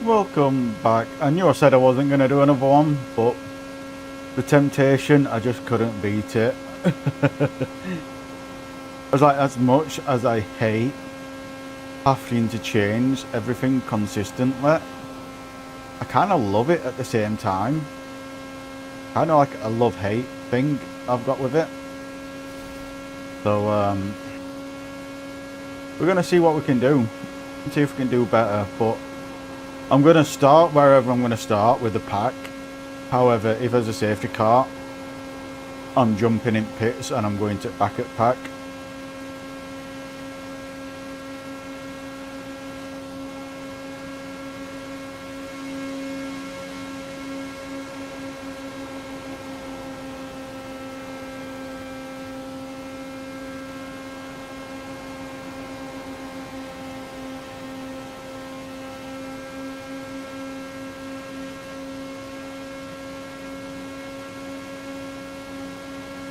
Welcome back. I knew I said I wasn't going to do another one, but the temptation, I just couldn't beat it. I was like, as much as I hate having to change everything consistently, I kind of love it at the same time. Kind of like a love-hate thing I've got with it. So, we're going to see what we can do. See if we can do better, but I'm going to start wherever I'm going to start with the pack. However, if there's a safety car, I'm jumping in pits and I'm going to back at pack.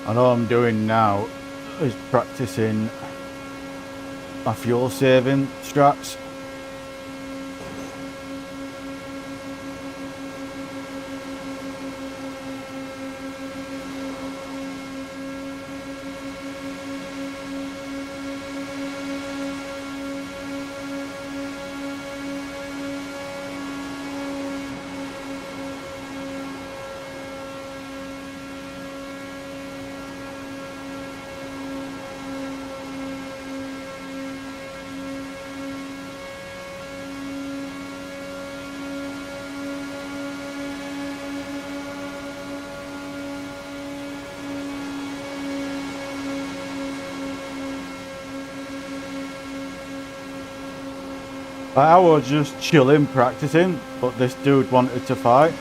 And all I'm doing now is practicing my fuel saving strats. I was just chilling, practicing, but this dude wanted to fight.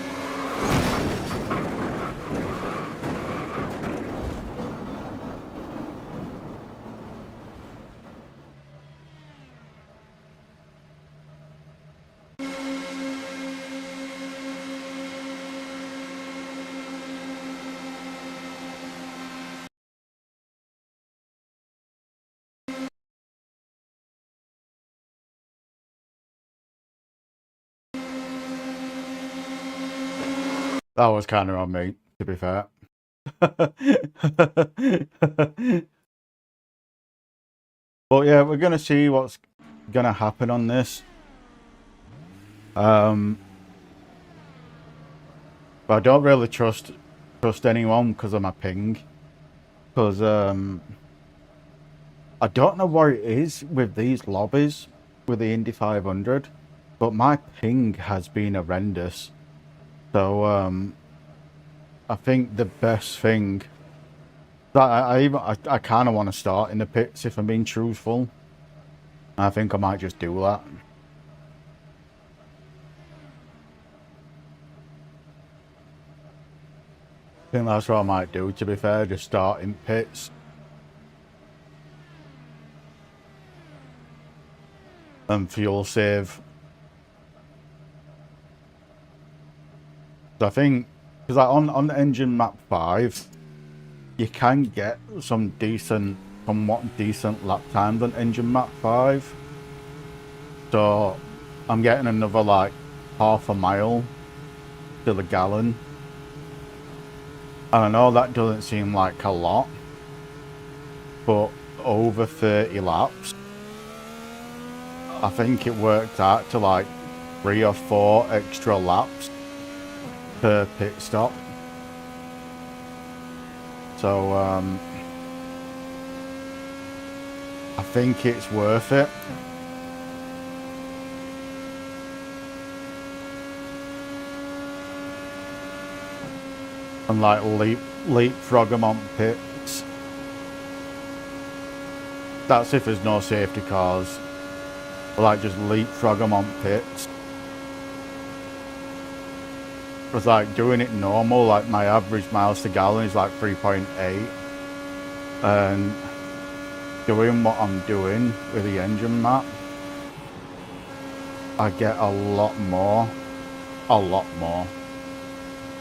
That was kind of on me, to be fair. But yeah, we're going to see what's going to happen on this. But I don't really trust anyone because of my ping. Because I don't know what it is with these lobbies with the Indy 500, but my ping has been horrendous. So I think the best thing that I kind of want to start in the pits, if I'm being truthful. I think I might just do that. I think that's what I might do, to be fair, just start in pits. And fuel save. So I think, because like on engine map 5, you can get some somewhat decent lap times on engine map 5. So I'm getting another like half a mile to the gallon. And I know that doesn't seem like a lot, but over 30 laps, I think it worked out to like 3 or 4 extra laps per pit stop. So I think it's worth it. And like leapfrog them on pits. That's if there's no safety cars. Or like just leapfrog them on pits. Because like doing it normal, like my average miles to gallon is like 3.8. And doing what I'm doing with the engine map, I get a lot more.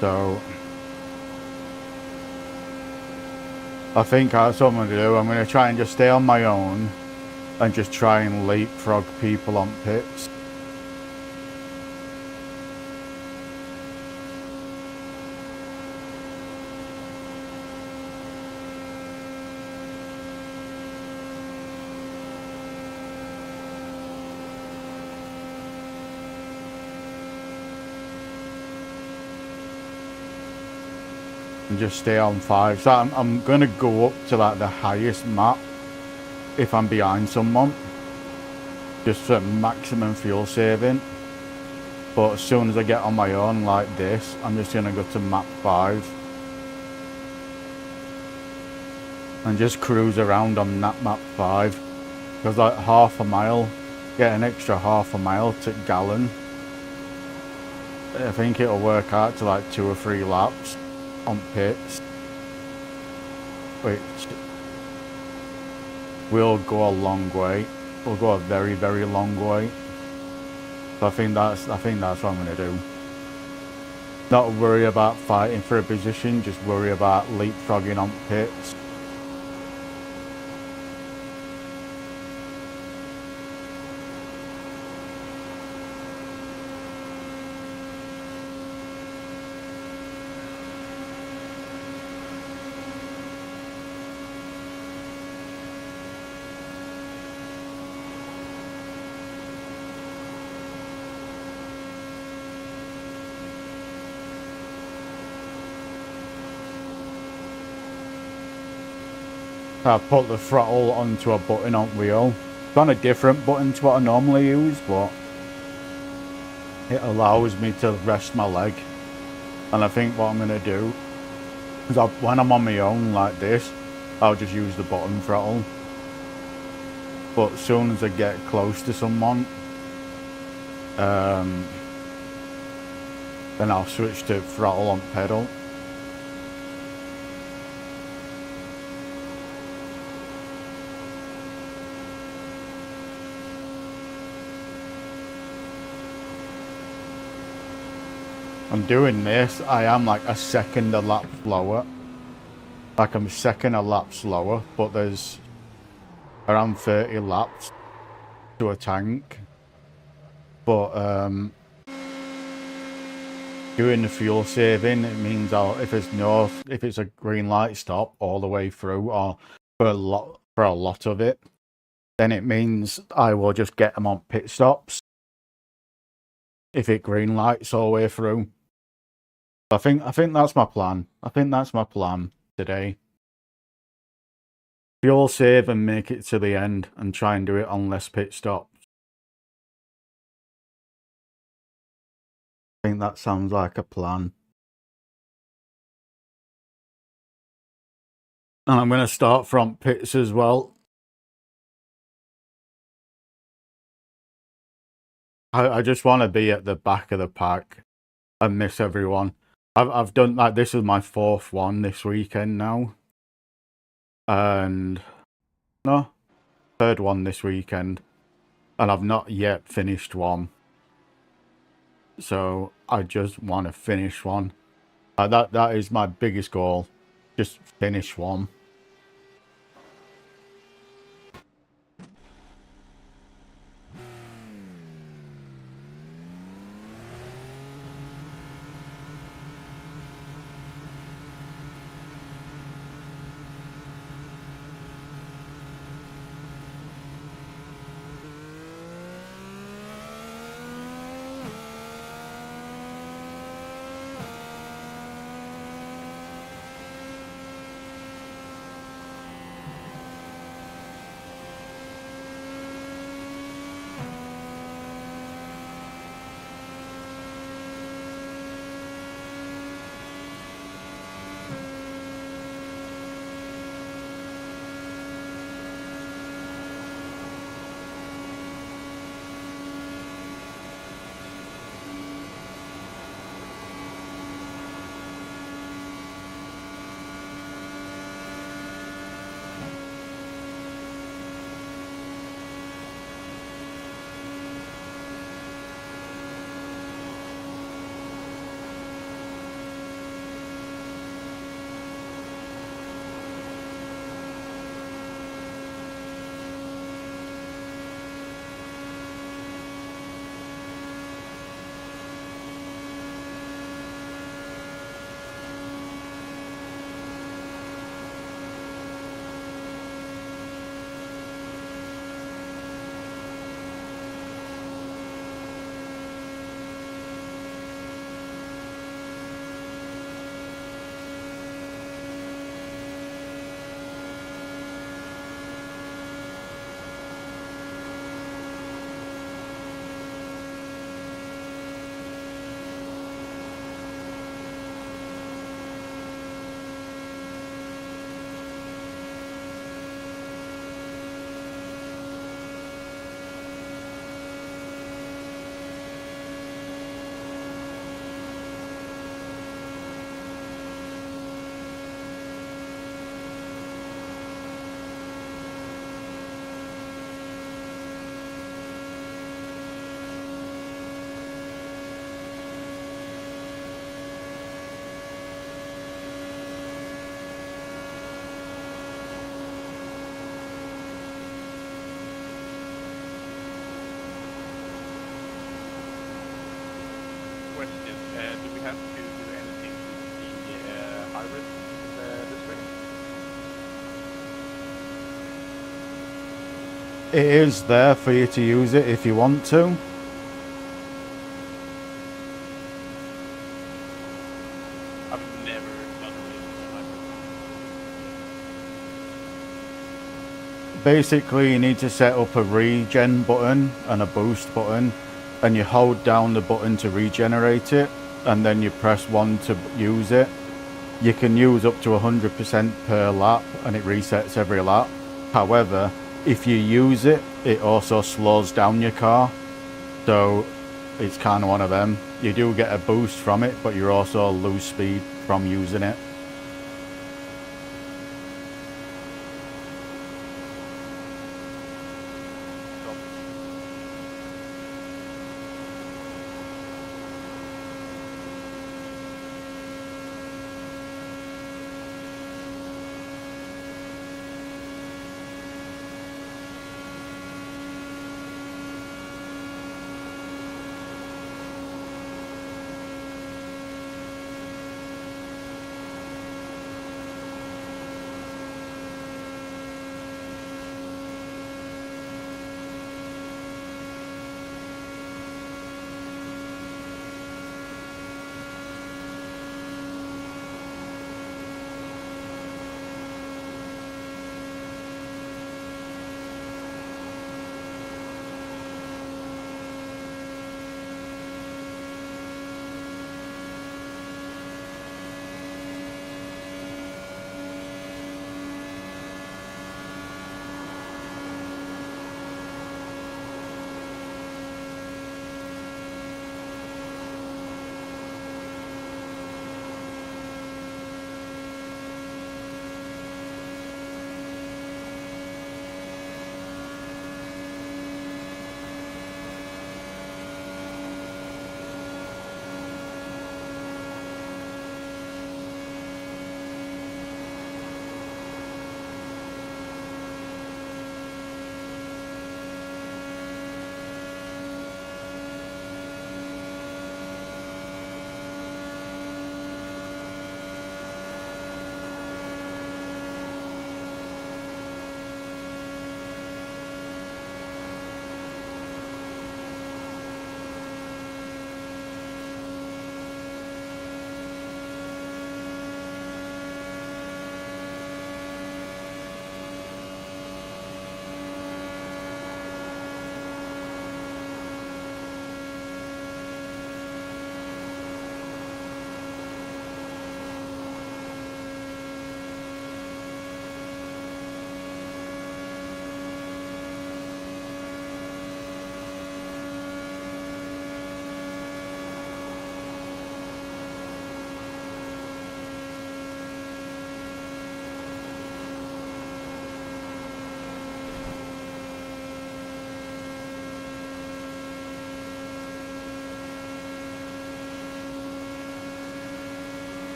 So I think that's what I'm going to do. I'm going to try and just stay on my own and just try and leapfrog people on pits. and just stay on 5. So I'm going to go up to like the highest map if I'm behind someone, just for maximum fuel saving. But as soon as I get on my own like this, I'm just going to go to map 5 and just cruise around on that map 5. Because like half a mile, get an extra half a mile to gallon. I think it'll work out to like 2 or 3 laps on pits, which will go a long way. Will go a very, very long way. So I think that's what I'm gonna do. Not worry about fighting for a position, just worry about leapfrogging on pits. I put the throttle onto a button on wheel. It's on a different button to what I normally use, but it allows me to rest my leg. And I think what I'm going to do is when I'm on my own like this, I'll just use the bottom throttle. But as soon as I get close to someone, then I'll switch to throttle on pedal. I'm doing this, I am like a second a lap slower. Like I'm second a lap slower, but there's around 30 laps to a tank. But doing the fuel saving, it means if it's a green light stop all the way through, or for a lot of it, then it means I will just get them on pit stops if it green lights all the way through. I think that's my plan. I think that's my plan today. Fuel save and make it to the end and try and do it on less pit stops. I think that sounds like a plan. And I'm going to start front pits as well. I just want to be at the back of the pack and miss everyone. I've done like this is my 4th one this weekend now. And no, 3rd one this weekend. And I've not yet finished one. So I just want to finish one. That is my biggest goal. Just finish one. Do we have to do anything with the hybrid this way? It is there for you to use it if you want to. I've never done a race with a hybrid. Basically, you need to set up a regen button and a boost button, and you hold down the button to regenerate it, and then you press 1 to use it. You can use up to 100% per lap, and it resets every lap. However, if you use it, it also slows down your car. So it's kind of one of them. You do get a boost from it, but you also lose speed from using it.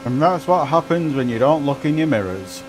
And that's what happens when you don't look in your mirrors.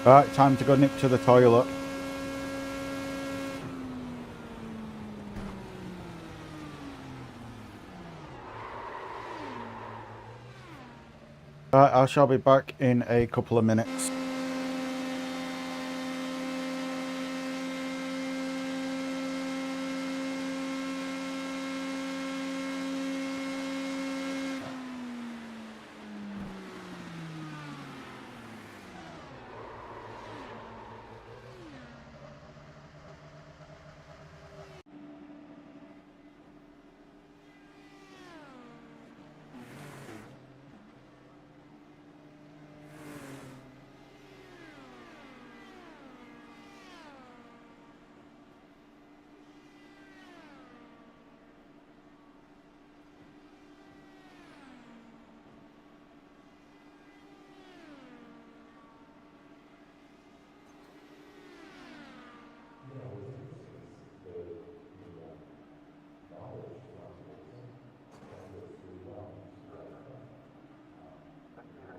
Right, time to go nip to the toilet. Right, I shall be back in a couple of minutes.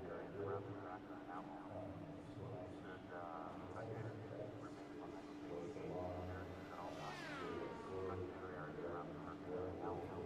Area around the track right now. Should spectators remain behind safety gates and barriers at all times. Spectator area around the circuit is now open.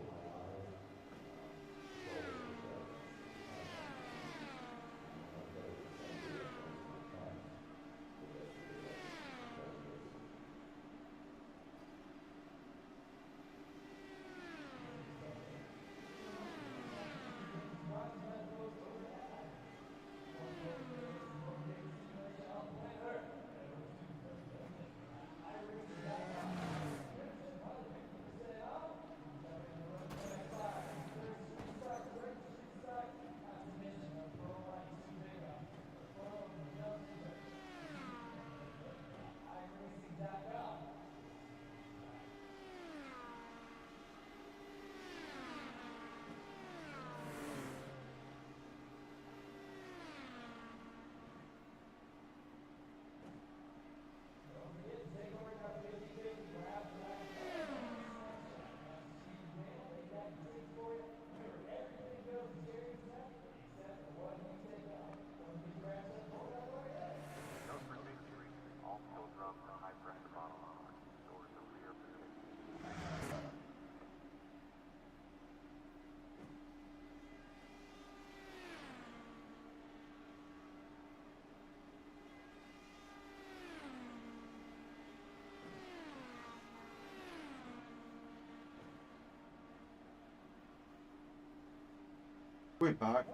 Note for safety reasons, all fuel drums and high pressure bottles are to be stored in the rear of the pit. We're back.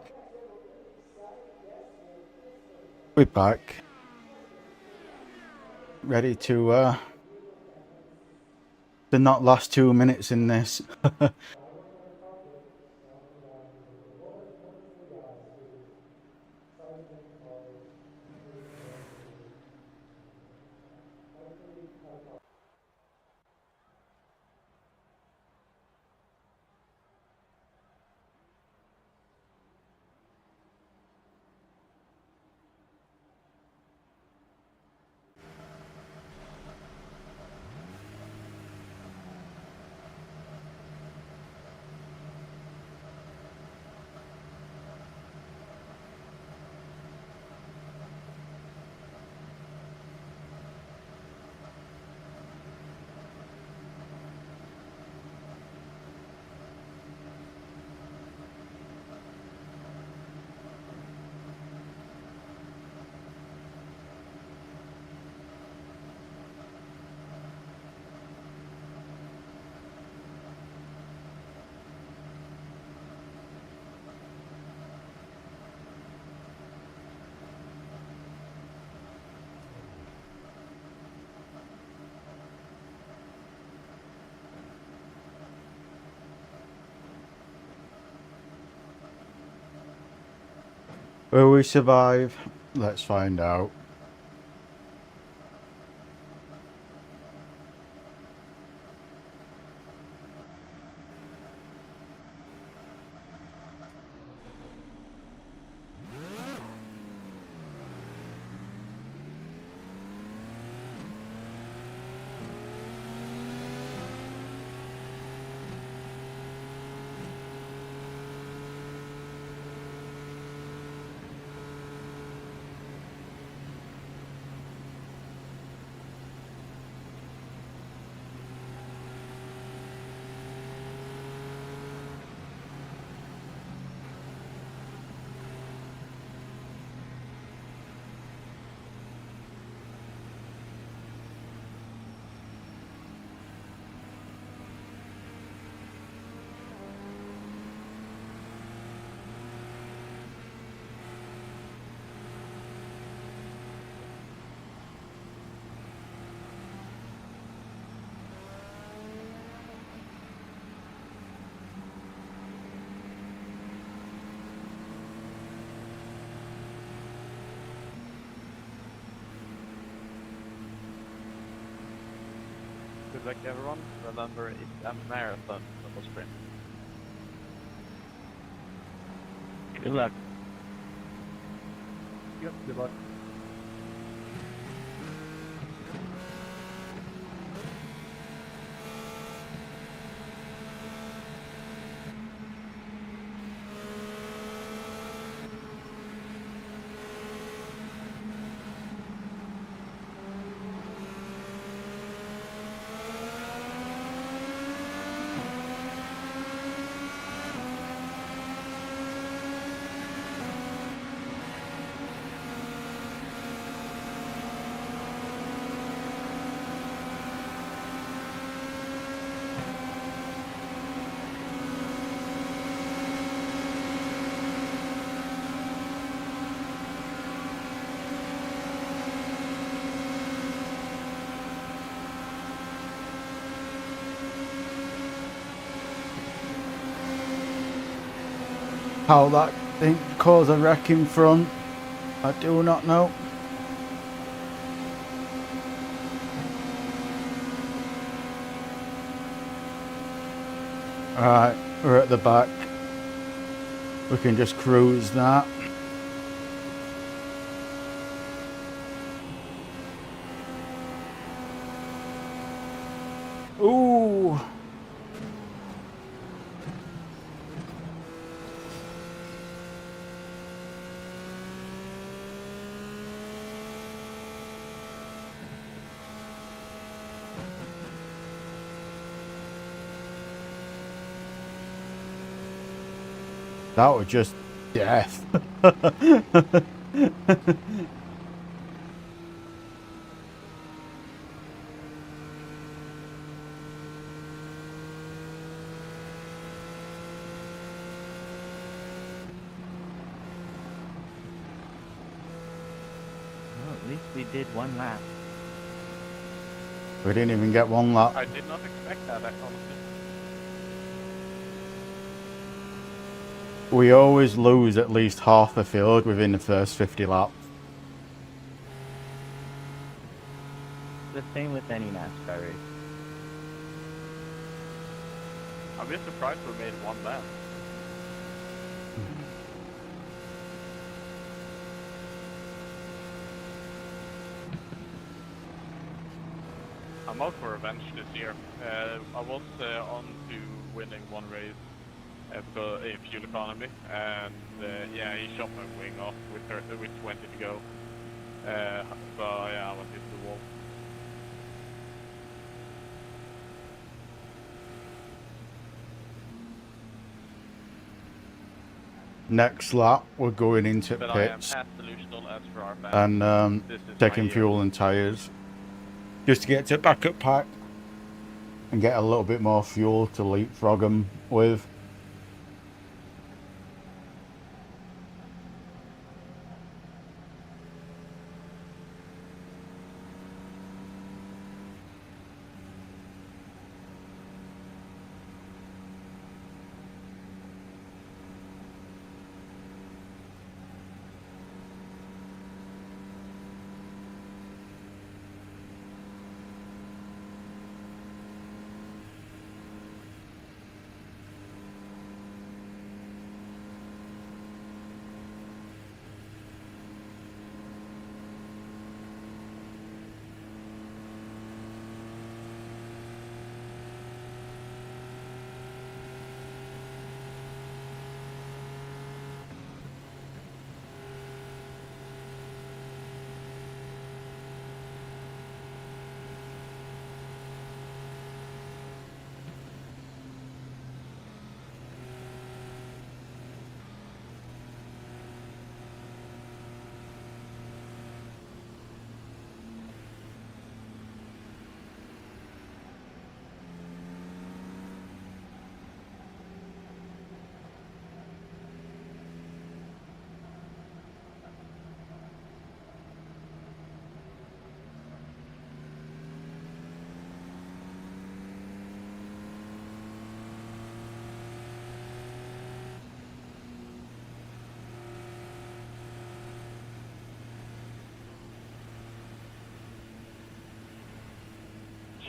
We're back. Ready to not last 2 minutes in this. Will we survive? Let's find out. luck, everyone. Remember, it's a marathon, not a sprint. Good luck. Yep, good luck. How that didn't cause a wreck in front, I do not know. Alright, we're at the back. We can just cruise that. Ooh. That was just death. Well, at least we did one lap. We didn't even get one lap. I did not expect that, honestly. We always lose at least half the field within the first 50 laps. The same with any NASCAR race. I'm just surprised we made one lap. I'm out for revenge this year. I was on to winning one race because fuel economy, and yeah, he shot my wing off with 20 to go. So yeah, I went into the wall. Next lap, we're going into But pits I am as delusional as for our fans. and This is taking my year. fuel and tyres. Just to get to backup pack and get a little bit more fuel to leapfrog them with.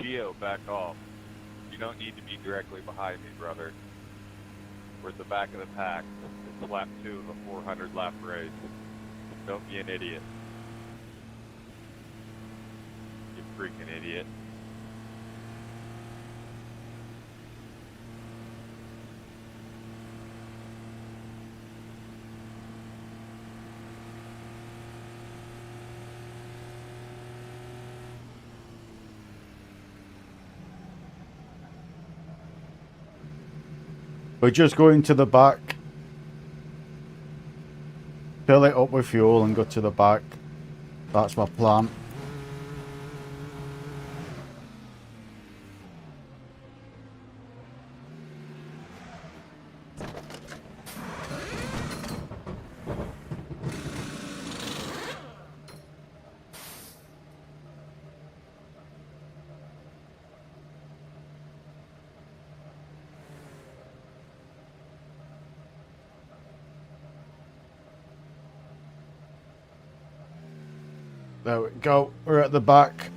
Geo, back off. You don't need to be directly behind me, brother. We're at the back of the pack. It's lap 2 of a 400 lap race. Don't be an idiot. You freaking idiot. We're just going to the back. Fill it up with fuel and go to the back. That's my plan. There we go. We're at the back.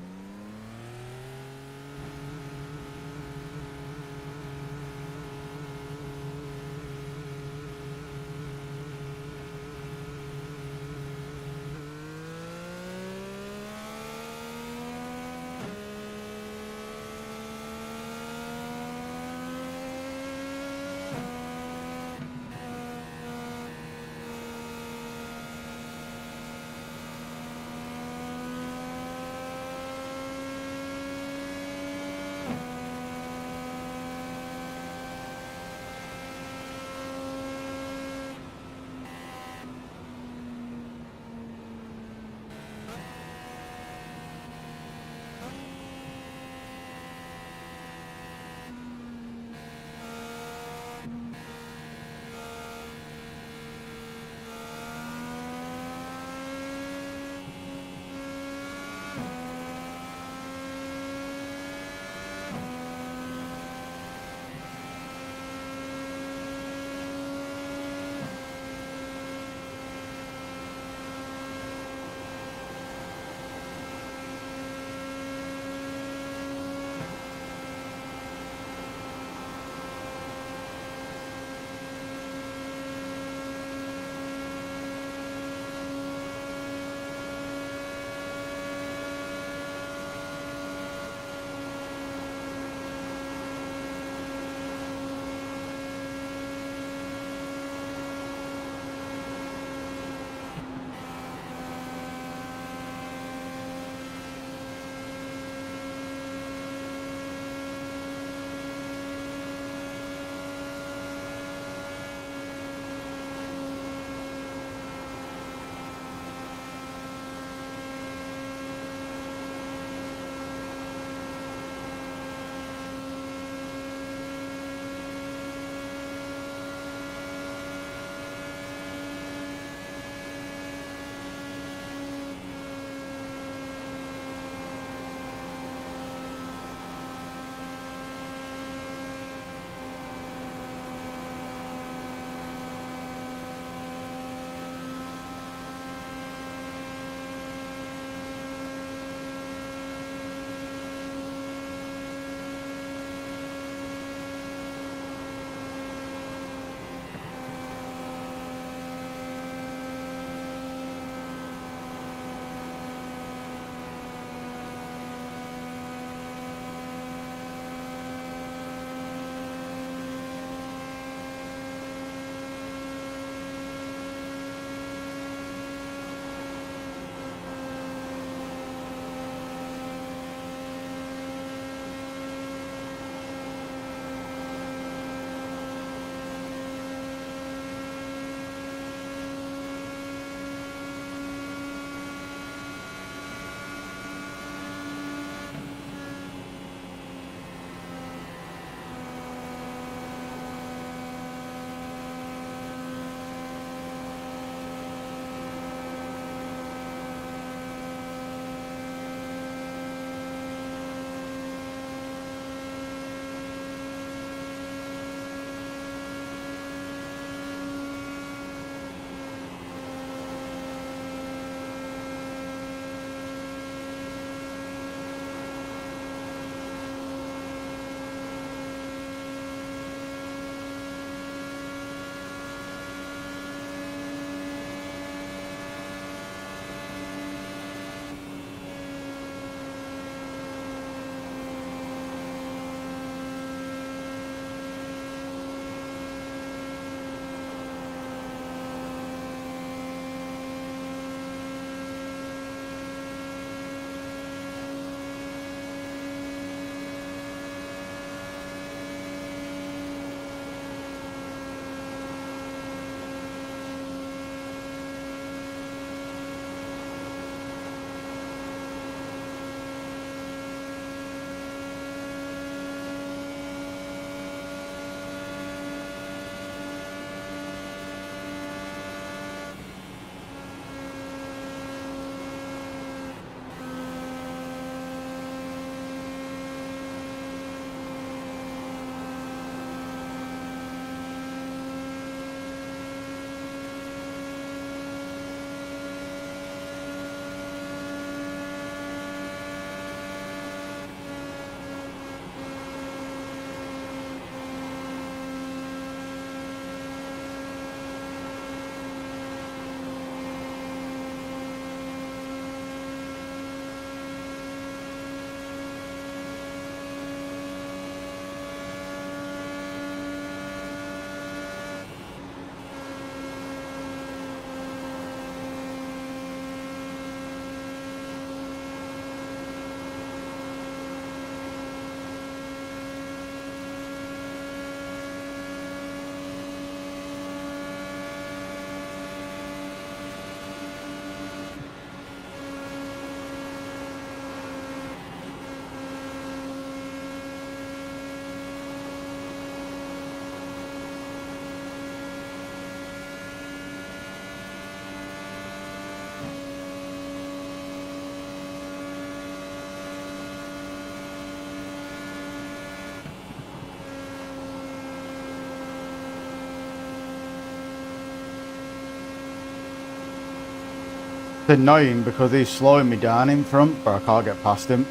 It's annoying because he's slowing me down in front, but I can't get past him.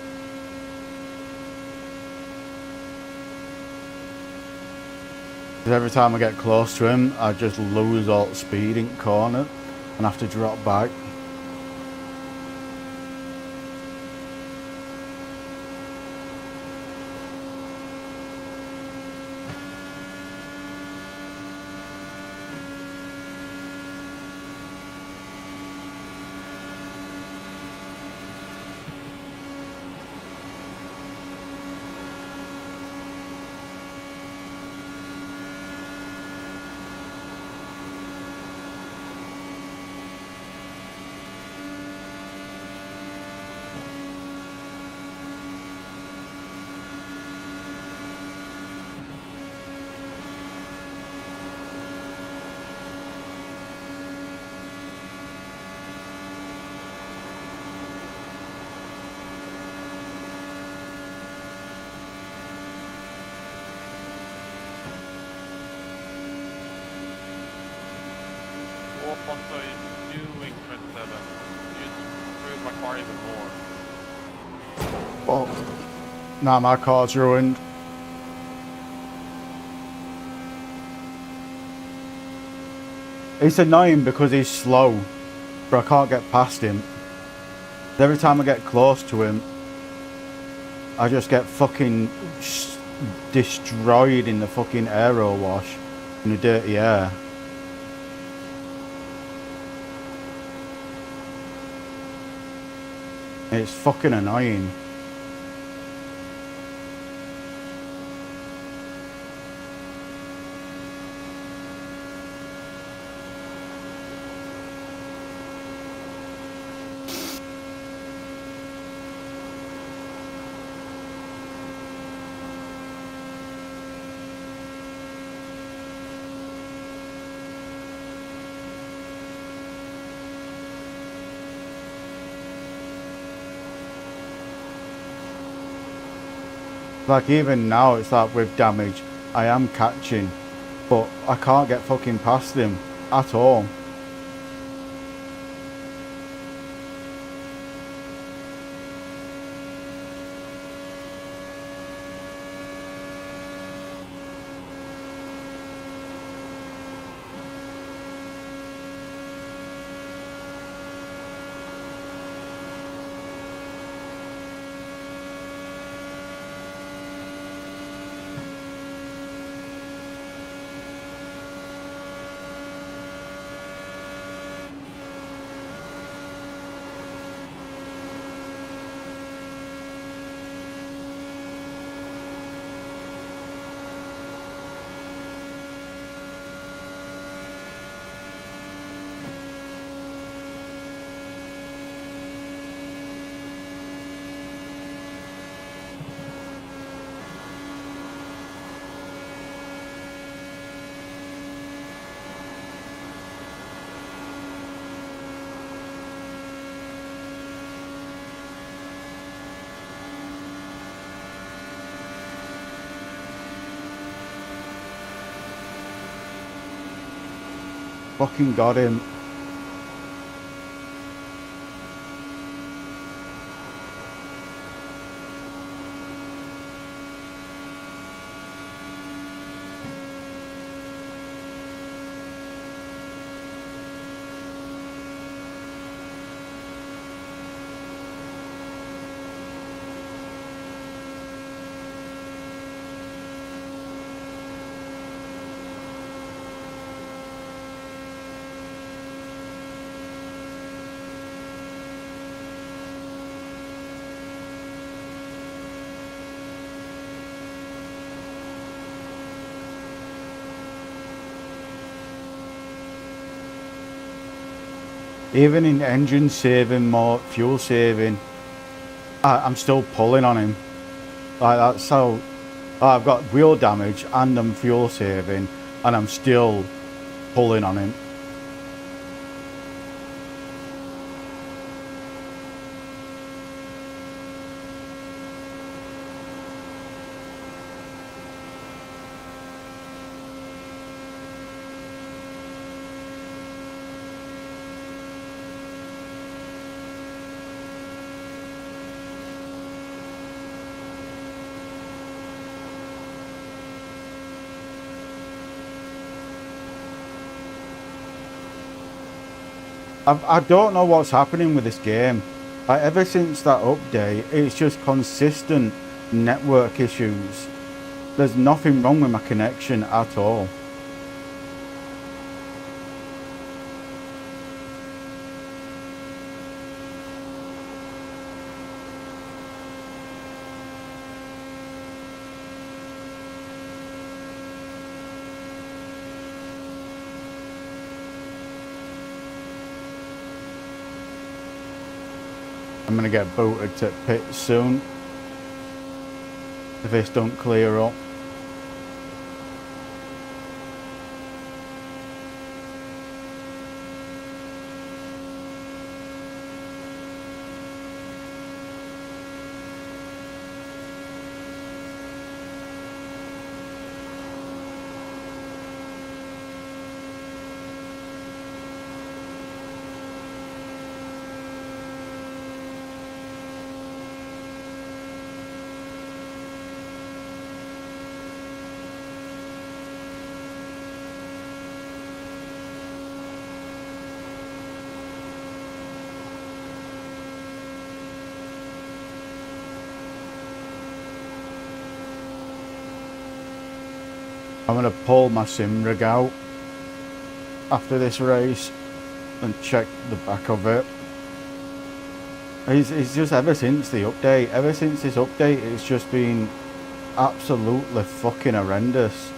'Cause every time I get close to him, I just lose all speed in corner and have to drop back. What are you doing, 27? You screwed my car even more. Oh, now my car's ruined. It's annoying because he's slow, but I can't get past him. Every time I get close to him, I just get fucking destroyed in the fucking aero wash in the dirty air. It's fucking annoying. Like even now it's like with damage, I am catching, but I can't get fucking past him at all. Fucking got him. Even in engine saving, more fuel saving, I'm still pulling on him. Like that's how I've got wheel damage and I'm fuel saving, and I'm still pulling on him. I don't know what's happening with this game. Like, ever since that update, it's just consistent network issues. There's nothing wrong with my connection at all. I'm gonna get booted to pit soon if this don't clear up. I'm gonna pull my sim rig out after this race and check the back of it. It's just ever since the update, ever since this update, it's just been absolutely fucking horrendous.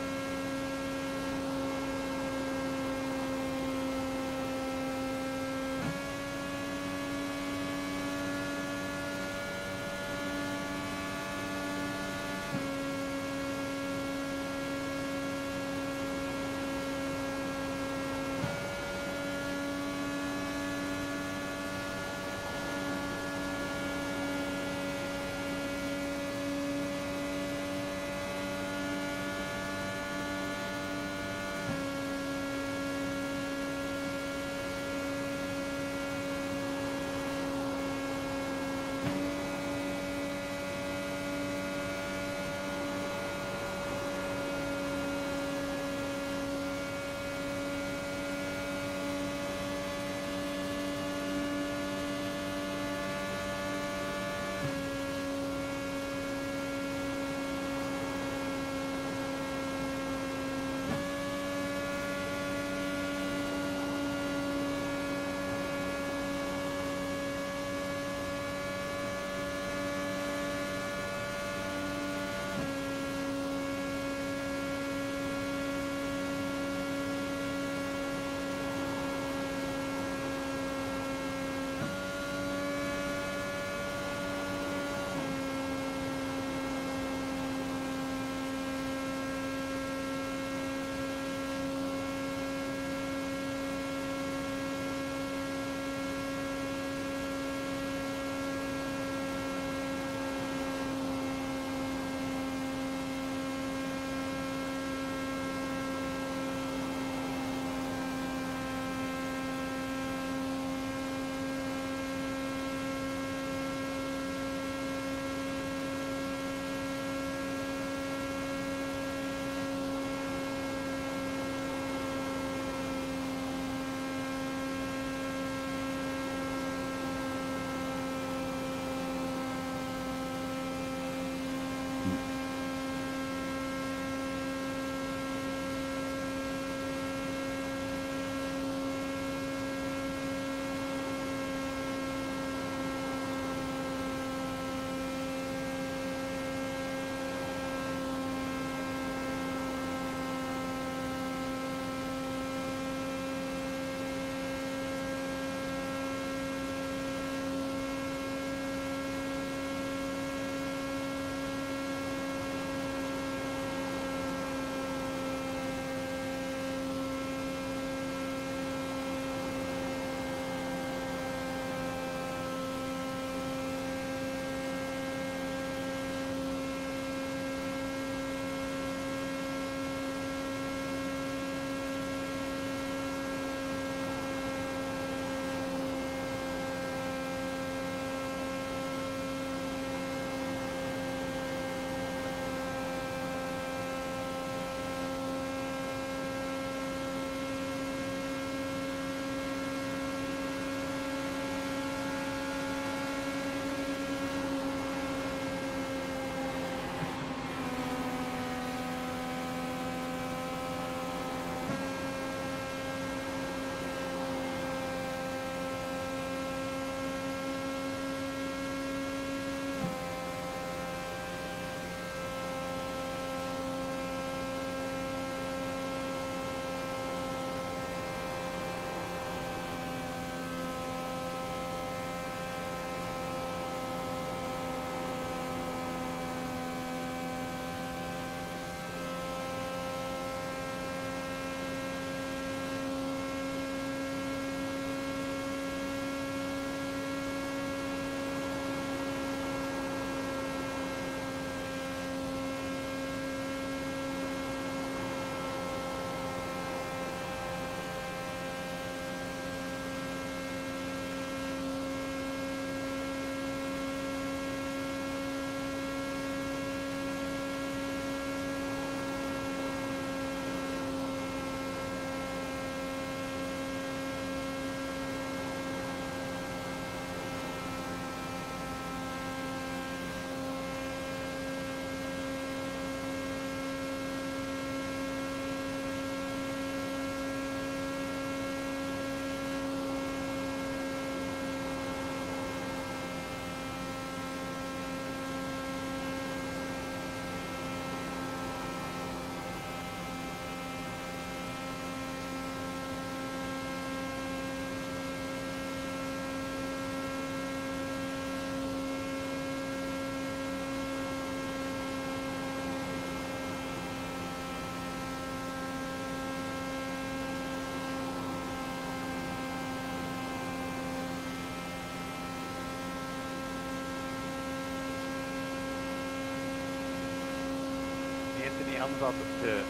comes out the pit,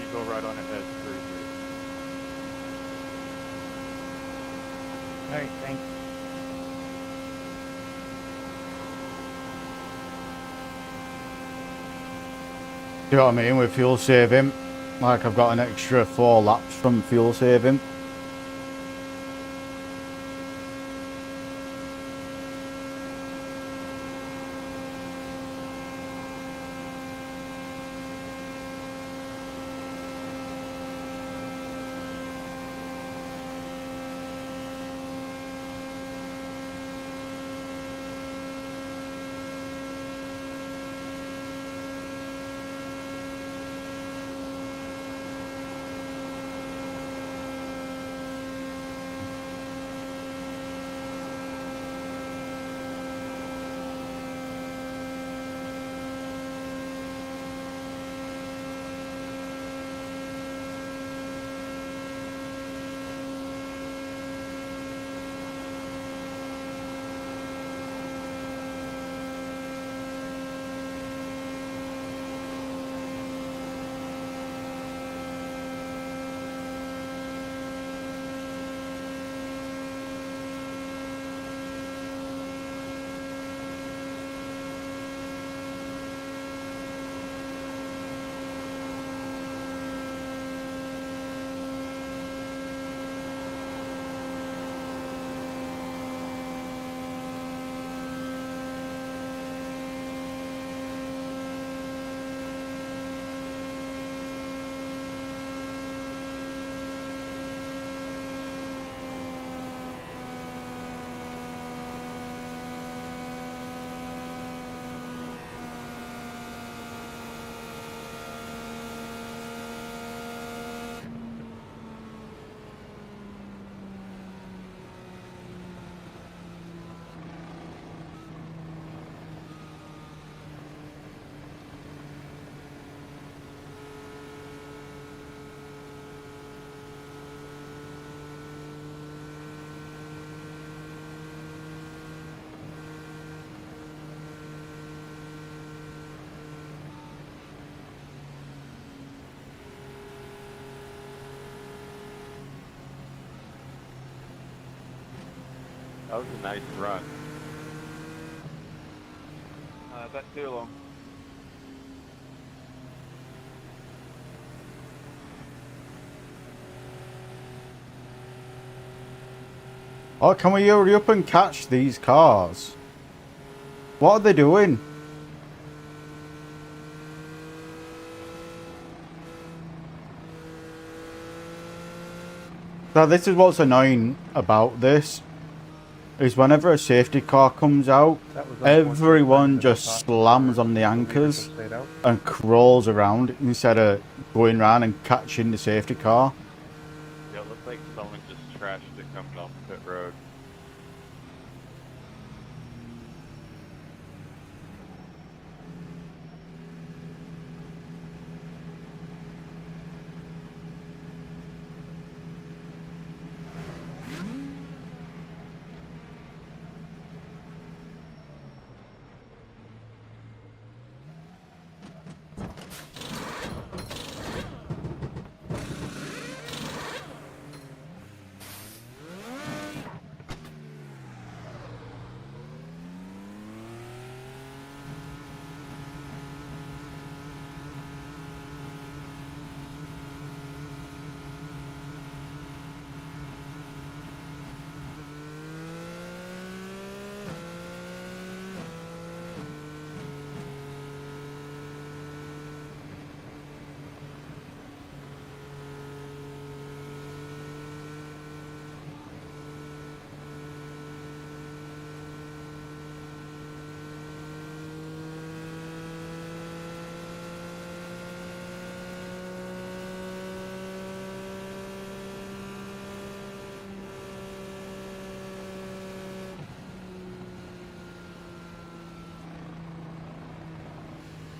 you go right on ahead through. Alright, thanks. Do you know what I mean? With fuel saving, like I've got an extra 4 laps from fuel saving. That was a nice run. That's too long. Oh, can we hurry up and catch these cars? What are they doing? Now, this is what's annoying about this. Is whenever a safety car comes out, everyone just slams on the anchors and crawls around instead of going around and catching the safety car. Yeah, it looks like someone just trashed it coming off the pit road.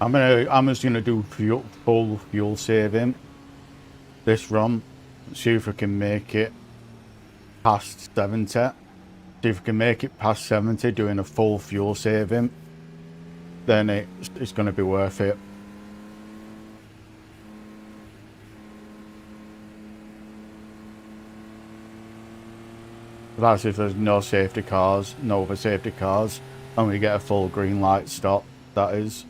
I'm just gonna do full fuel saving this run. See if we can make it past 70. See if we can make it past 70 doing a full fuel saving. Then it's gonna be worth it. That's if there's no safety cars, no other safety cars, and we get a full green light stop, that is.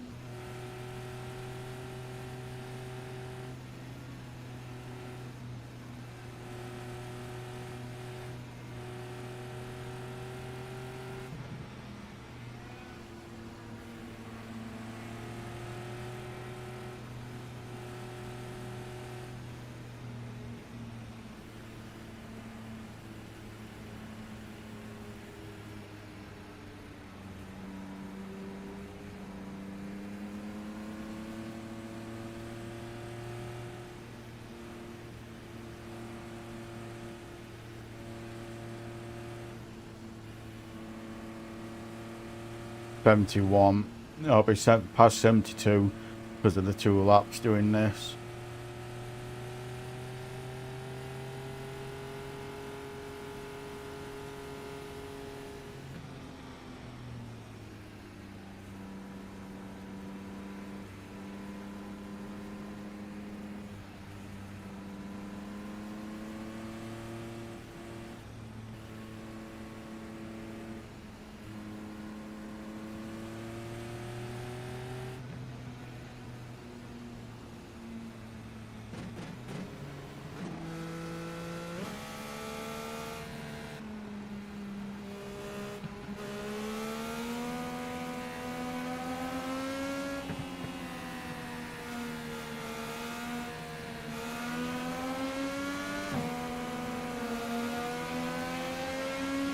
'71. I'll be past 72 because of the 2 laps doing this.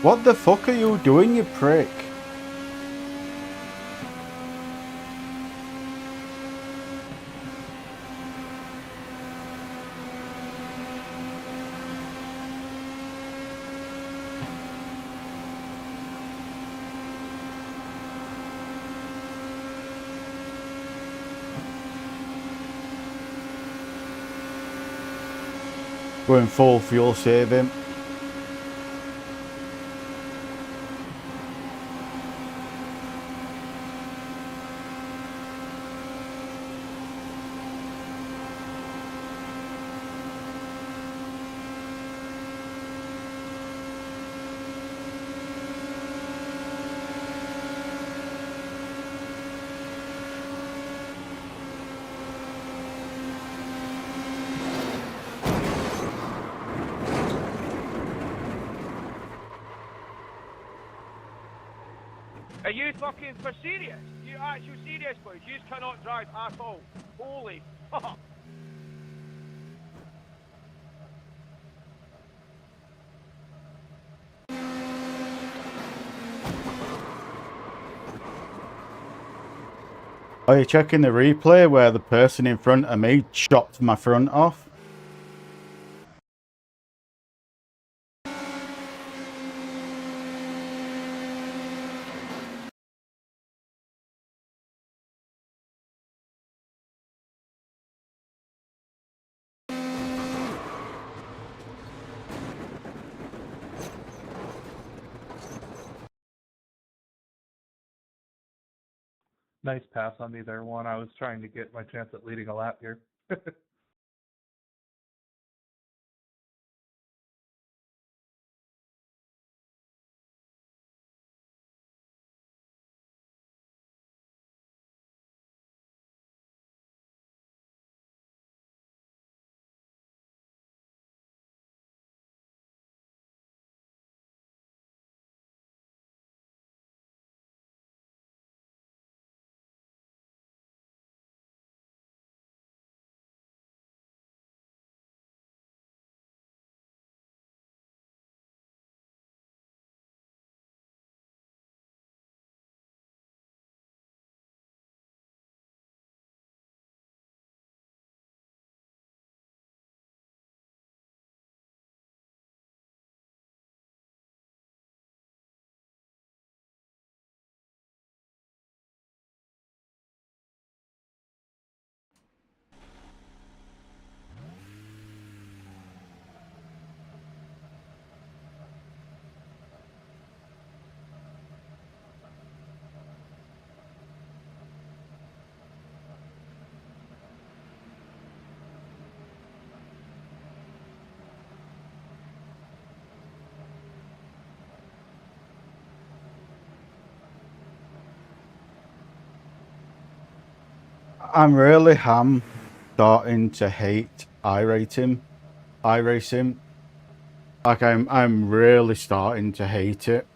What the fuck are you doing, you prick? Going full fuel saving. Are you fucking for serious? You actual serious, boys? You cannot drive at all. Holy fuck. Are you checking the replay where the person in front of me chopped my front off? Nice pass on me there, Juan. I was trying to get my chance at leading a lap here. I'm really starting to hate iRacing. Like I'm really starting to hate it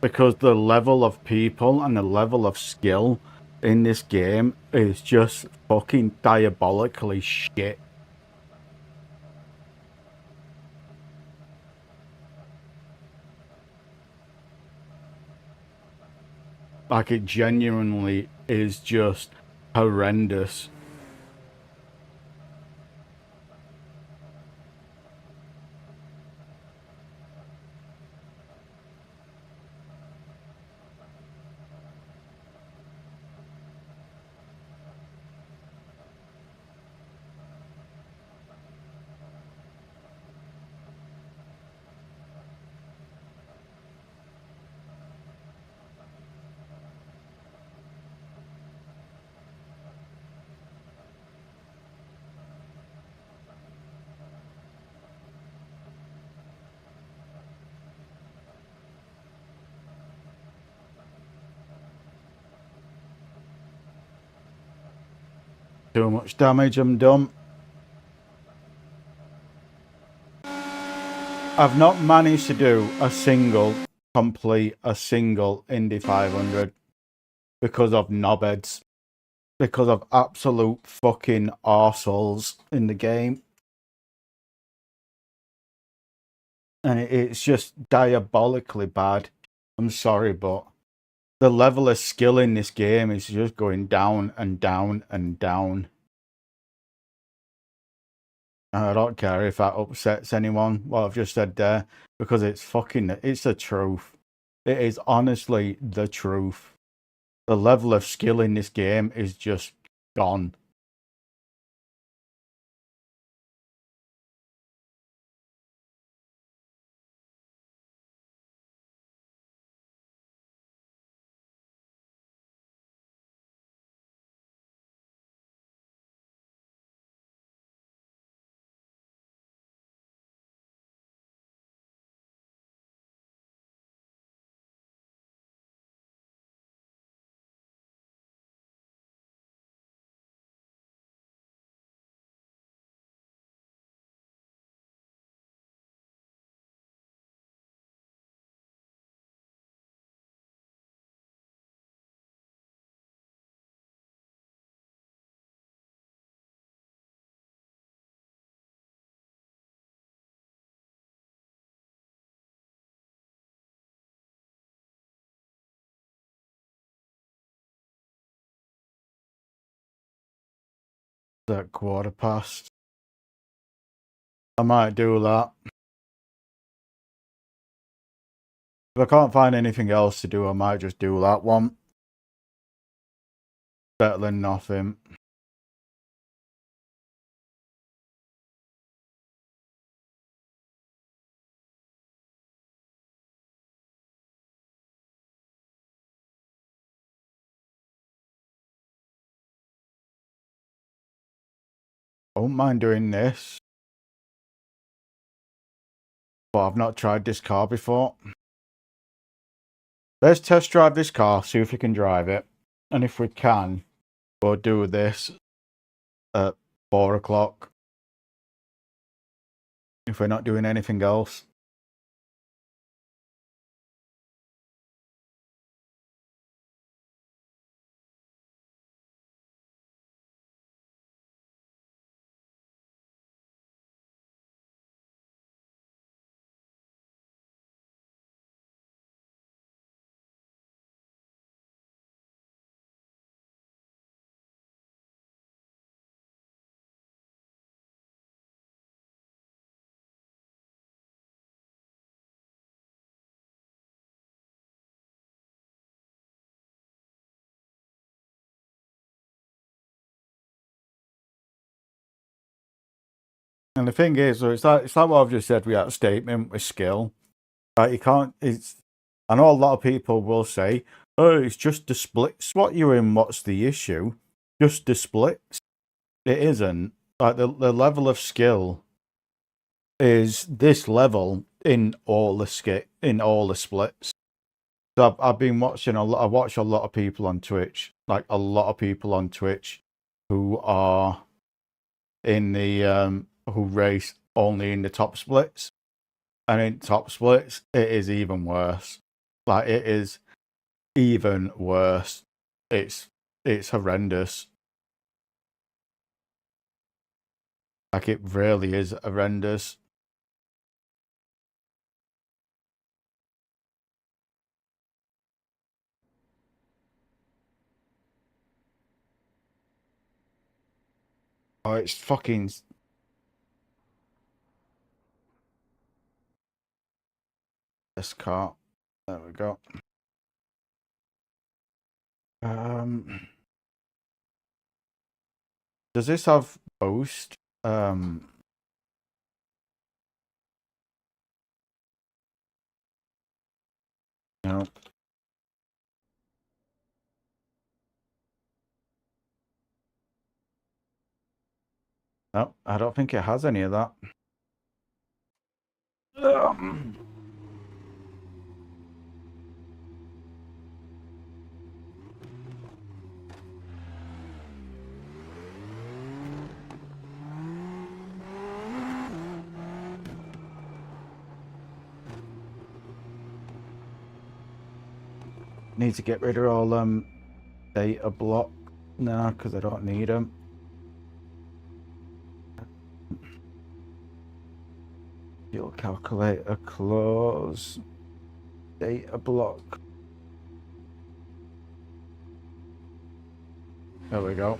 because the level of people and the level of skill in this game is just fucking diabolically shit. Like it genuinely is just horrendous. Too much damage, I'm done. I've not managed to do complete a single Indy 500 because of knobheads. Because of absolute fucking arseholes in the game. And it's just diabolically bad. I'm sorry, but the level of skill in this game is just going down and down and down. And I don't care if that upsets anyone, what I've just said there, because it's the truth. It is honestly the truth. The level of skill in this game is just gone. At 1:15. I might do that. If I can't find anything else to do, I might just do that one. Better than nothing. I won't mind doing this. But I've not tried this car before. Let's test drive this car, see if we can drive it. And if we can, we'll do this at 4 o'clock. If we're not doing anything else. And the thing is, it's like what I've just said with that statement with skill. Like you can't. I know a lot of people will say, "Oh, it's just the splits. What you're in? What's the issue? Just the splits." It isn't. Like the level of skill is this level in all the splits. So I've been watching I watch a lot of people on Twitch, like a lot of people on Twitch, who are in the who race only in the top splits, and in top splits it is even worse. Like, it is even worse. It's horrendous. Like, it really is horrendous. Oh, it's fucking... This car. There we go. Does this have boost? No. No, I don't think it has any of that. Need to get rid of all data block now because I don't need them. Fuel calculator close. Data block. There we go.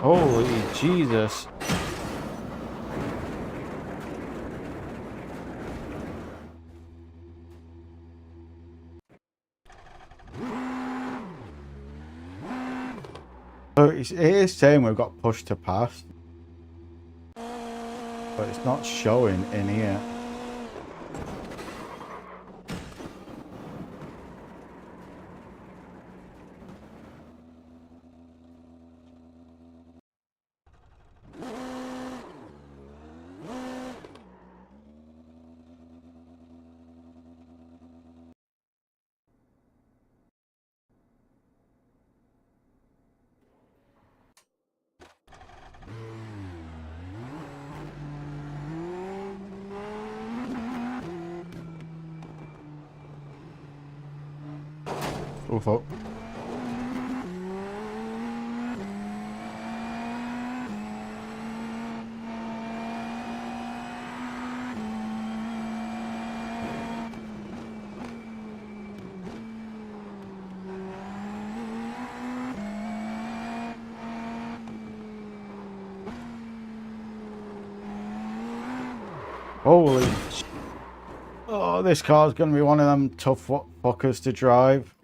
Holy Jesus. So it is saying we've got pushed to pass, but it's not showing in here. Oh fuck. Holy sh... Oh, this car's gonna be one of them tough fuckers to drive.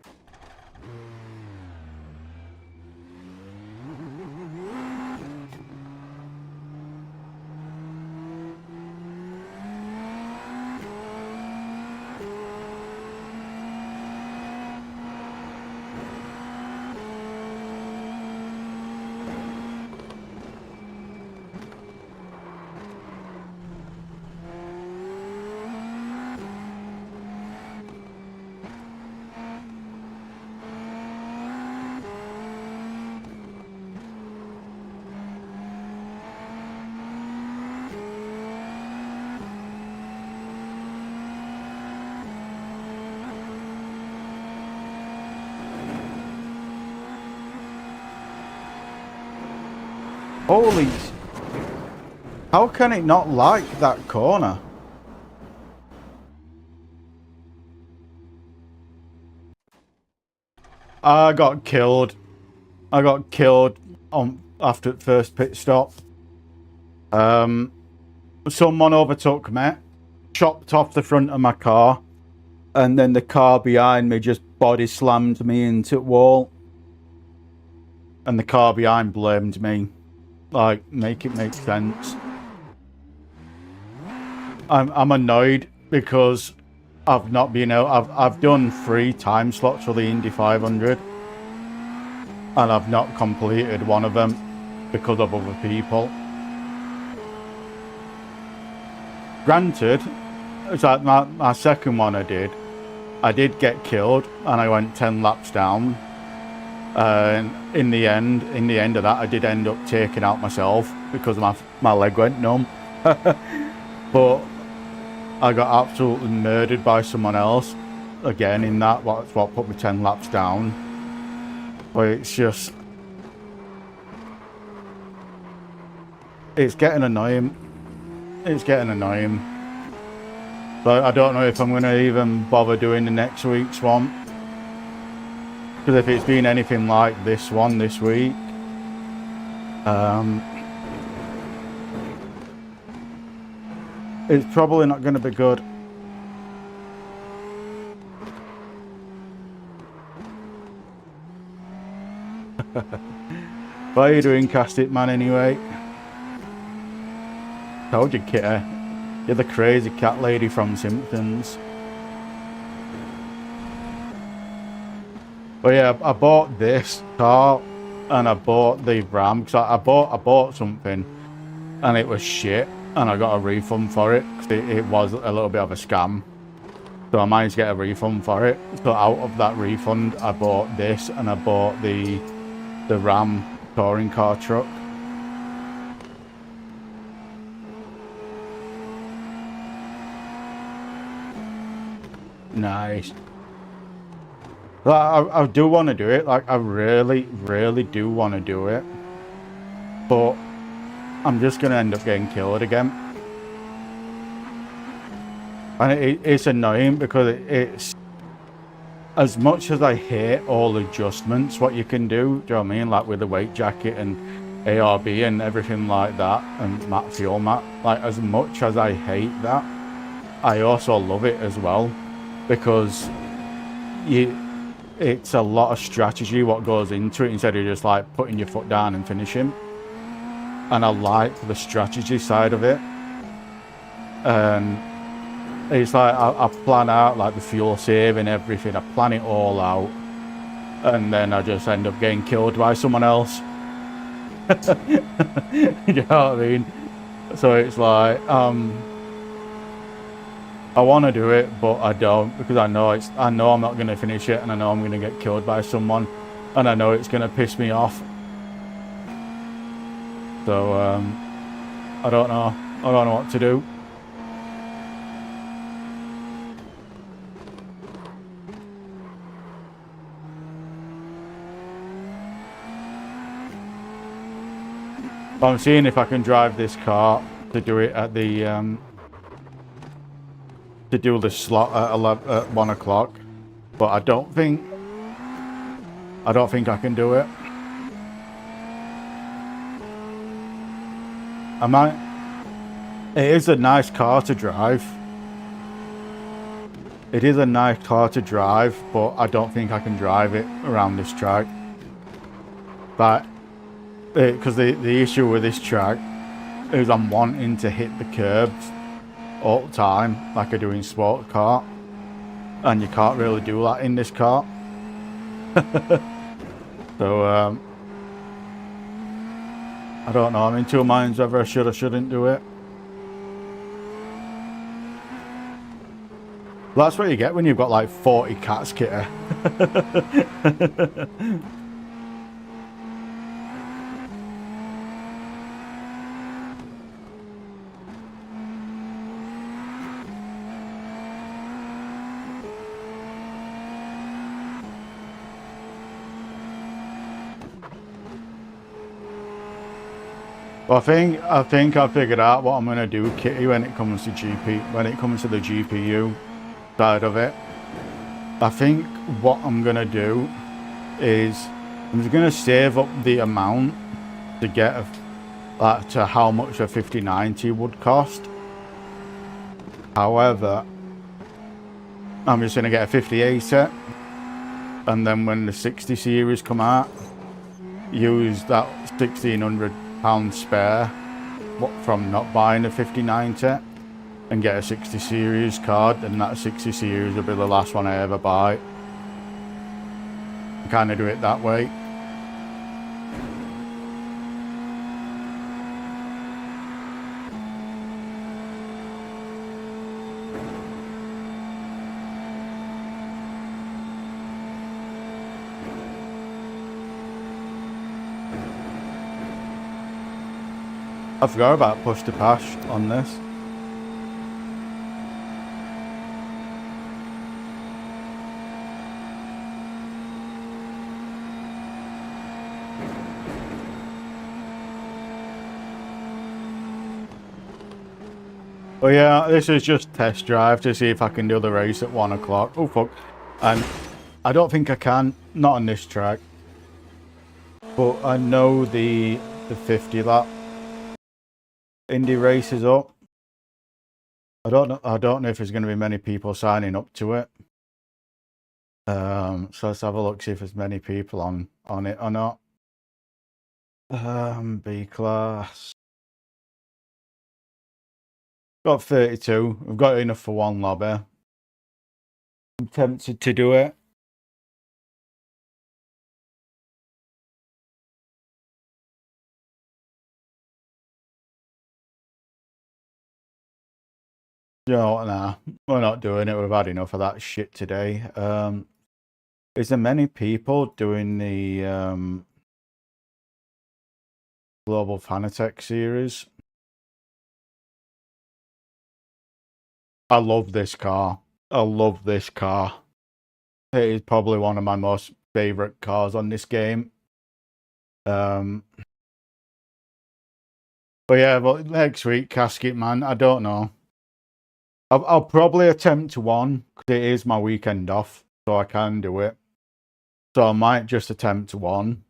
Holy... How can it not like that corner? I got killed. I got killed on after the first pit stop. Someone overtook me, chopped off the front of my car, and then the car behind me just body slammed me into the wall. And the car behind blamed me. Like, make it make sense. I'm annoyed because I've not been able. I've done 3 time slots for the Indy 500, and I've not completed one of them because of other people. Granted, it's like my second one I did get killed, and I went 10 laps down. And in the end of that, I did end up taking out myself because my leg went numb. But I got absolutely murdered by someone else again in that. That's what put me 10 laps down. But it's just, it's getting annoying. It's getting annoying. But I don't know if I'm going to even bother doing the next week's one. Because if it's been anything like this one this week, it's probably not going to be good. What are you doing, Cast It Man, anyway? Told you, Kitty. You're the crazy cat lady from Simpsons. But yeah, I bought this car and I bought the Ram because I bought something and it was shit and I got a refund for it because it was a little bit of a scam. So I managed to get a refund for it. So out of that refund, I bought this and I bought the Ram touring car truck. Nice. I do want to do it. Like, I really, really do want to do it. But I'm just going to end up getting killed again. And it's annoying because it's... As much as I hate all adjustments, what you can do, you know what I mean? Like with the weight jacket and ARB and everything like that, and matte fuel mat. Like, as much as I hate that, I also love it as well. Because it's a lot of strategy what goes into it instead of just like putting your foot down and finishing. And I like the strategy side of it. And it's like I plan out like the fuel save and everything. I plan it all out. And then I just end up getting killed by someone else. You know what I mean? So it's like, I want to do it, but I don't because I know I'm not going to finish it, and I know I'm going to get killed by someone, and I know it's going to piss me off. So I don't know what to do. But I'm seeing if I can drive this car to do it at the to do the slot at 1 o'clock, but I don't think I can do it. I might. It is a nice car to drive. It is a nice car to drive, but I don't think I can drive it around this track. But because the issue with this track is I'm wanting to hit the curbs all the time like I do in sport car, and you can't really do that in this car. So I don't know, I'm in two minds whether I should or shouldn't do it. Well, that's what you get when you've got like 40 cats, Kitty. Well, I think I figured out what I'm gonna do, Kitty, when it comes to the GPU side of it. I think what I'm gonna do is I'm just gonna save up the amount to get to how much a 5090 would cost. However, I'm just going to get a 5080, and then when the 60 series come out, use that £1,600 spare from not buying a 5090 and get a 60 series card, and that 60 series will be the last one I ever buy. Kind of do it that way. I forgot about push to pass on this. But yeah, this is just test drive to see if I can do the race at 1 o'clock. Oh fuck. And I don't think I can, not on this track. But I know the 50 lap Indy race is up. I don't know if there's going to be many people signing up to it. So let's have a look, see if there's many people on it or not. B class. Got 32. We've got enough for one lobby. I'm tempted to do it. No, nah, we're not doing it. We've had enough of that shit today. Is there many people doing the Global Fanatec series? I love this car. I love this car. It is probably one of my most favorite cars on this game. But yeah, but next week, Casket Man, I don't know. I'll probably attempt one, because it is my weekend off, so I can do it. So I might just attempt one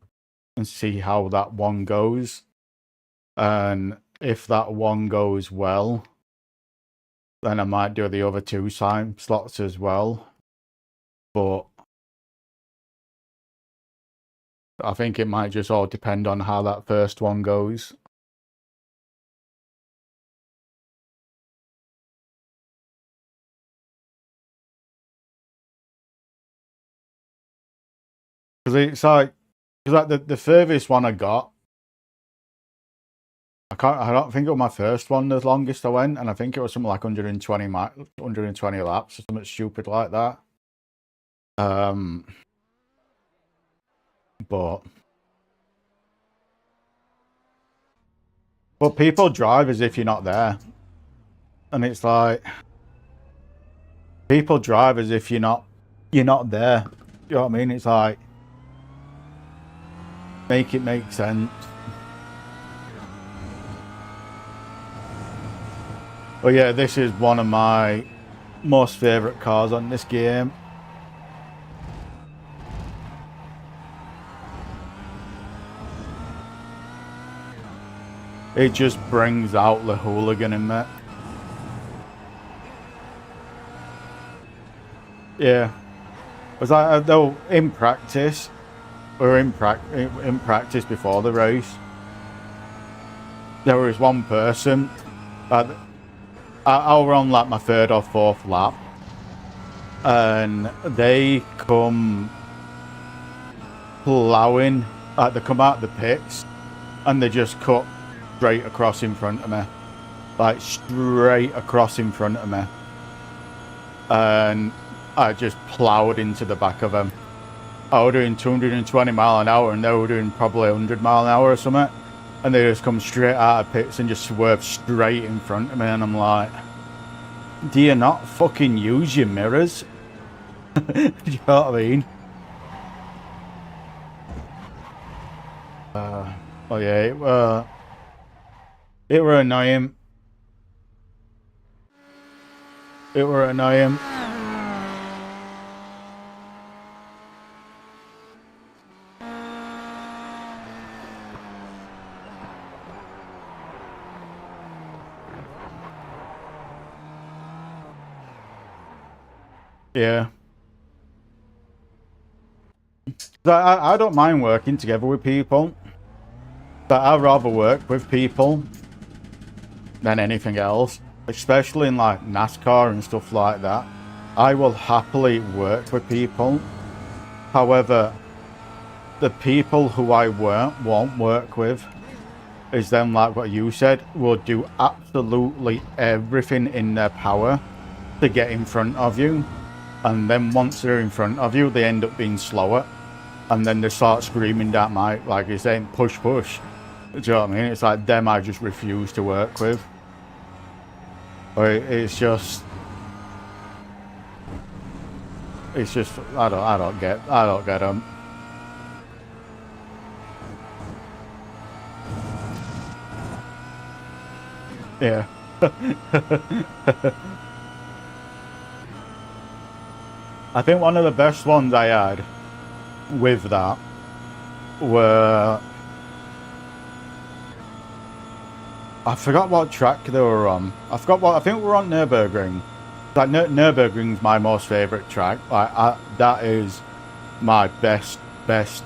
and see how that one goes. And if that one goes well, then I might do the other 2 time slots as well. But I think it might just all depend on how that first one goes. Because it's like the furthest one I got, I don't think it was my first one, the longest I went, and I think it was something like 120 laps or something stupid like that. But people drive as if you're not there, and it's like people drive as if you're not there. You know what I mean? It's like make it make sense. But yeah, this is one of my most favourite cars on this game. It just brings out the hooligan in me. Yeah. Was like, though in practice, we were in practice before the race. There was one person, I were on like my 3rd or 4th lap, and they come plowing, like they come out the pits, and they just cut straight across in front of me, like straight across in front of me, and I just plowed into the back of them. I was doing 220 mile an hour and they were doing probably 100 mile an hour or something, and they just come straight out of pits and just swerve straight in front of me, and I'm like, do you not fucking use your mirrors? Do you know what I mean? Oh yeah, it were annoying. It were annoying. Yeah. I don't mind working together with people, but I'd rather work with people than anything else, especially in like NASCAR and stuff like that. I will happily work with people. However, the people who I won't work with is them, like what you said, will do absolutely everything in their power to get in front of you. And then once they're in front of you, they end up being slower. And then they start screaming that mic, like you're saying, push, push. Do you know what I mean? It's like them I just refuse to work with. Or it's just, I don't get them. Yeah. I think one of the best ones I had with that were, I forgot what track they were on. I think we were on Nürburgring. Like Nürburgring's my most favourite track. Like that is my best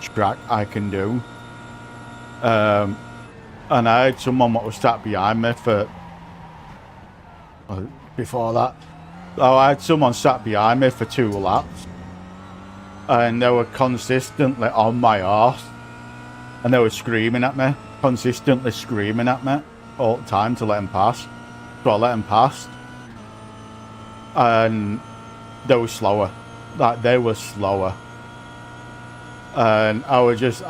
track I can do. And I had someone that was sat behind me for before that. Oh, I had someone sat behind me for 2 laps, and they were consistently on my arse, and they were screaming at me, consistently screaming at me all the time to let him pass. So I let him pass, and they were slower. Like they were slower, and I just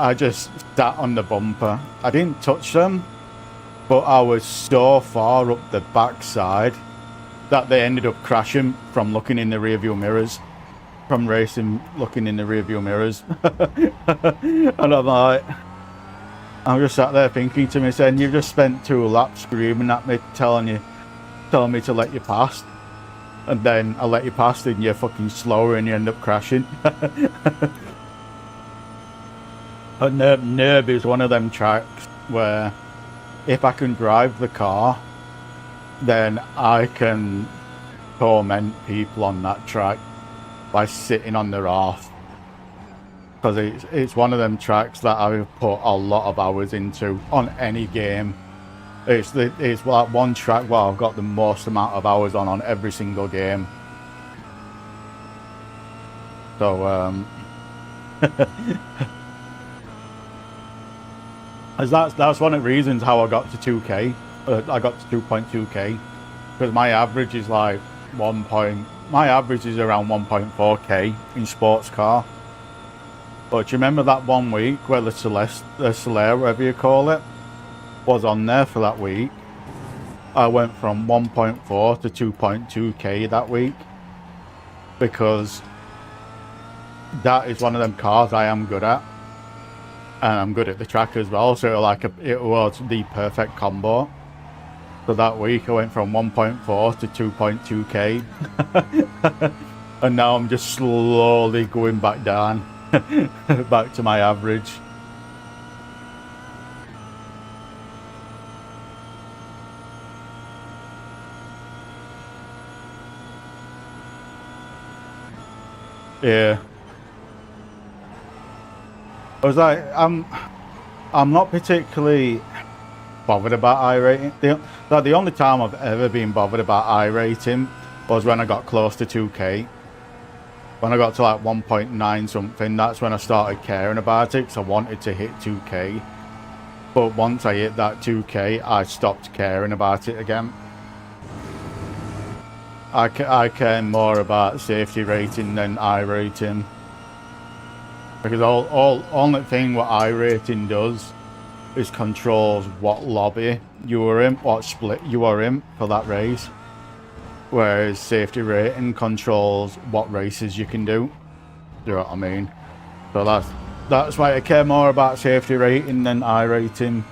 sat on the bumper. I didn't touch them, but I was so far up the backside that they ended up crashing from looking in the rearview mirrors, from racing, looking in the rearview mirrors. And I'm just sat there thinking to me, saying, "You've just spent 2 laps screaming at me, telling me to let you pass, and then I let you pass, and you're fucking slower, and you end up crashing." But Nurb is one of them tracks where if I can drive the car, then I can torment people on that track by sitting on their arse. Because it's one of them tracks that I've put a lot of hours into on any game. It's like one track where I've got the most amount of hours on every single game. So that's one of the reasons how I got to 2K. I got to 2.2K, because my average is like my average is around 1.4K in sports car. But do you remember that one week where the Soler, whatever you call it, was on there for that week? I went from 1.4 to 2.2K that week, because that is one of them cars I am good at, and I'm good at the track as well. So it was the perfect combo. So that week I went from 1.4 to 2.2K, and now I'm just slowly going back down, back to my average. Yeah. I was like, I'm not particularly bothered about iRating. The only time I've ever been bothered about iRating was when I got close to 2K. When I got to like 1.9 something, that's when I started caring about it, because I wanted to hit 2K. But once I hit that 2K, I stopped caring about it again. I care more about safety rating than iRating. Because only thing what iRating does is controls what lobby you were in, what split you are in for that race. Whereas safety rating controls what races you can do. Do you know what I mean? So that's why I care more about safety rating than iRating.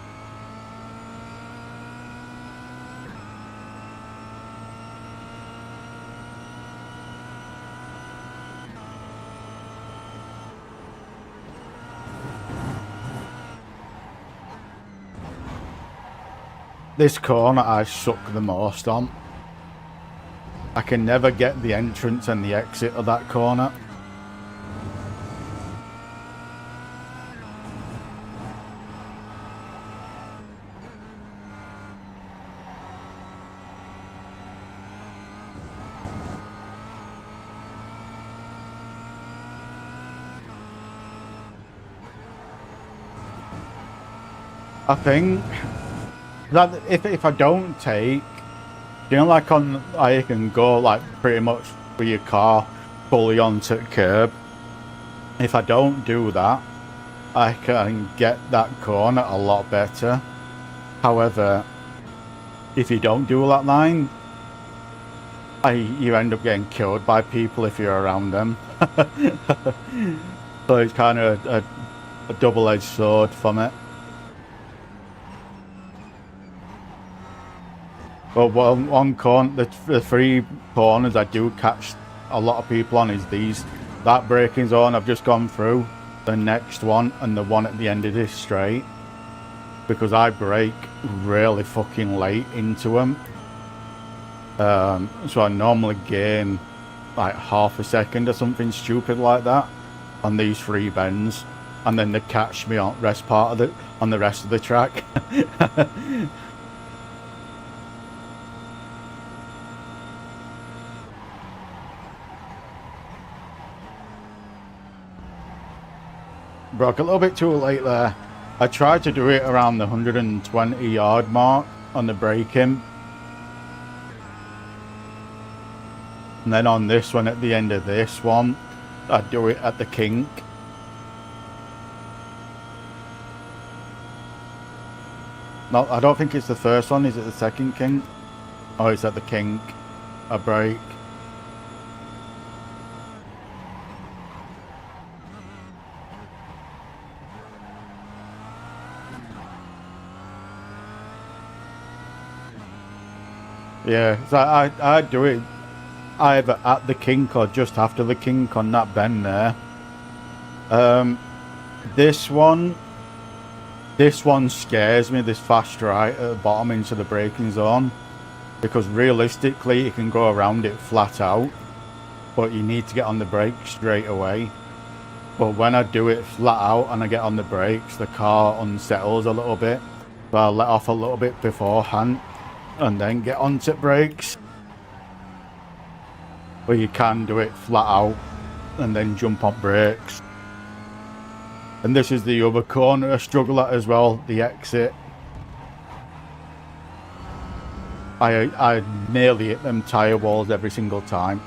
This corner I suck the most on. I can never get the entrance and the exit of that corner. I think that if I don't take, you know, like on, I can go like pretty much with your car fully onto the curb. If I don't do that, I can get that corner a lot better. However, if you don't do that line, you end up getting killed by people if you're around them. So it's kind of a double-edged sword from it. But one corner, the three corners I do catch a lot of people on is these. That braking zone I've just gone through, the next one, and the one at the end of this straight. Because I brake really fucking late into them. So I normally gain like half a second or something stupid like that on these three bends. And then they catch me on on the rest of the track. Broke a little bit too late there. I tried to do it around the 120 yard mark on the braking. And then on this one, at the end of this one, I'd do it at the kink. No, I don't think it's the first one. Is it the second kink? Oh, it's at the kink. I brake. Yeah, so I do it either at the kink or just after the kink on that bend there. This one scares me, this fast right at the bottom into the braking zone, because realistically you can go around it flat out, but you need to get on the brakes straight away. But when I do it flat out and I get on the brakes, the car unsettles a little bit, so I let off a little bit beforehand and then get onto brakes. But you can do it flat out and then jump on brakes. And this is the other corner I struggle at as well, the exit. I nearly hit them tyre walls every single time.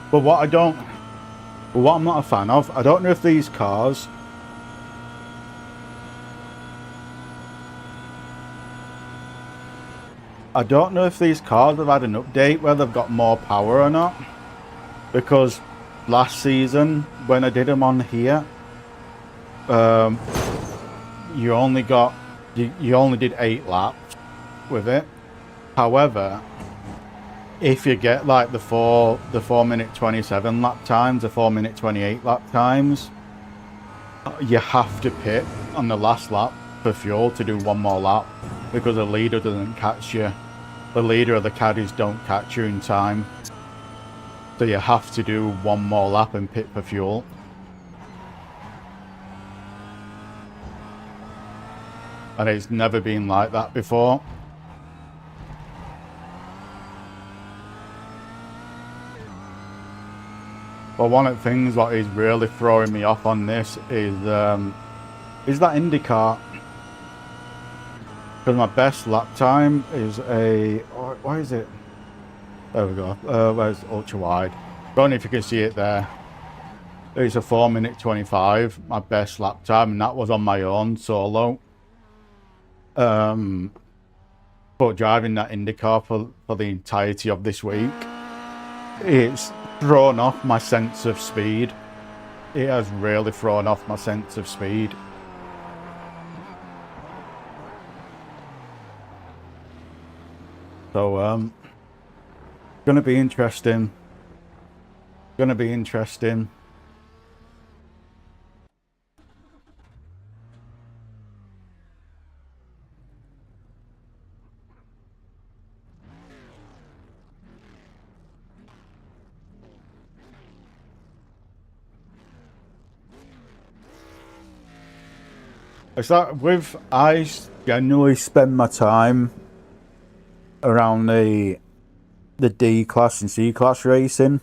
But what I'm not a fan of, I don't know if these cars, have had an update where they've got more power or not. Because last season, when I did them on here, you only did 8 laps with it. However, if you get like the 4 minute 27 lap times, the 4 minute 28 lap times, you have to pit on the last lap for fuel to do one more lap, because the leader doesn't catch you. The leader of the caddies don't catch you in time. So you have to do one more lap and pit for fuel. And it's never been like that before. But one of the things that is really throwing me off on this is that IndyCar. Because my best lap time is why is it? There we go. Where's ultra wide? Don't know if you can see it there. It's a 4 minute 25, my best lap time, and that was on my own solo. But driving that IndyCar for the entirety of this week, it's thrown off my sense of speed. It has really thrown off my sense of speed. So, gonna be interesting. It's that I generally spend my time around the D class and C class racing.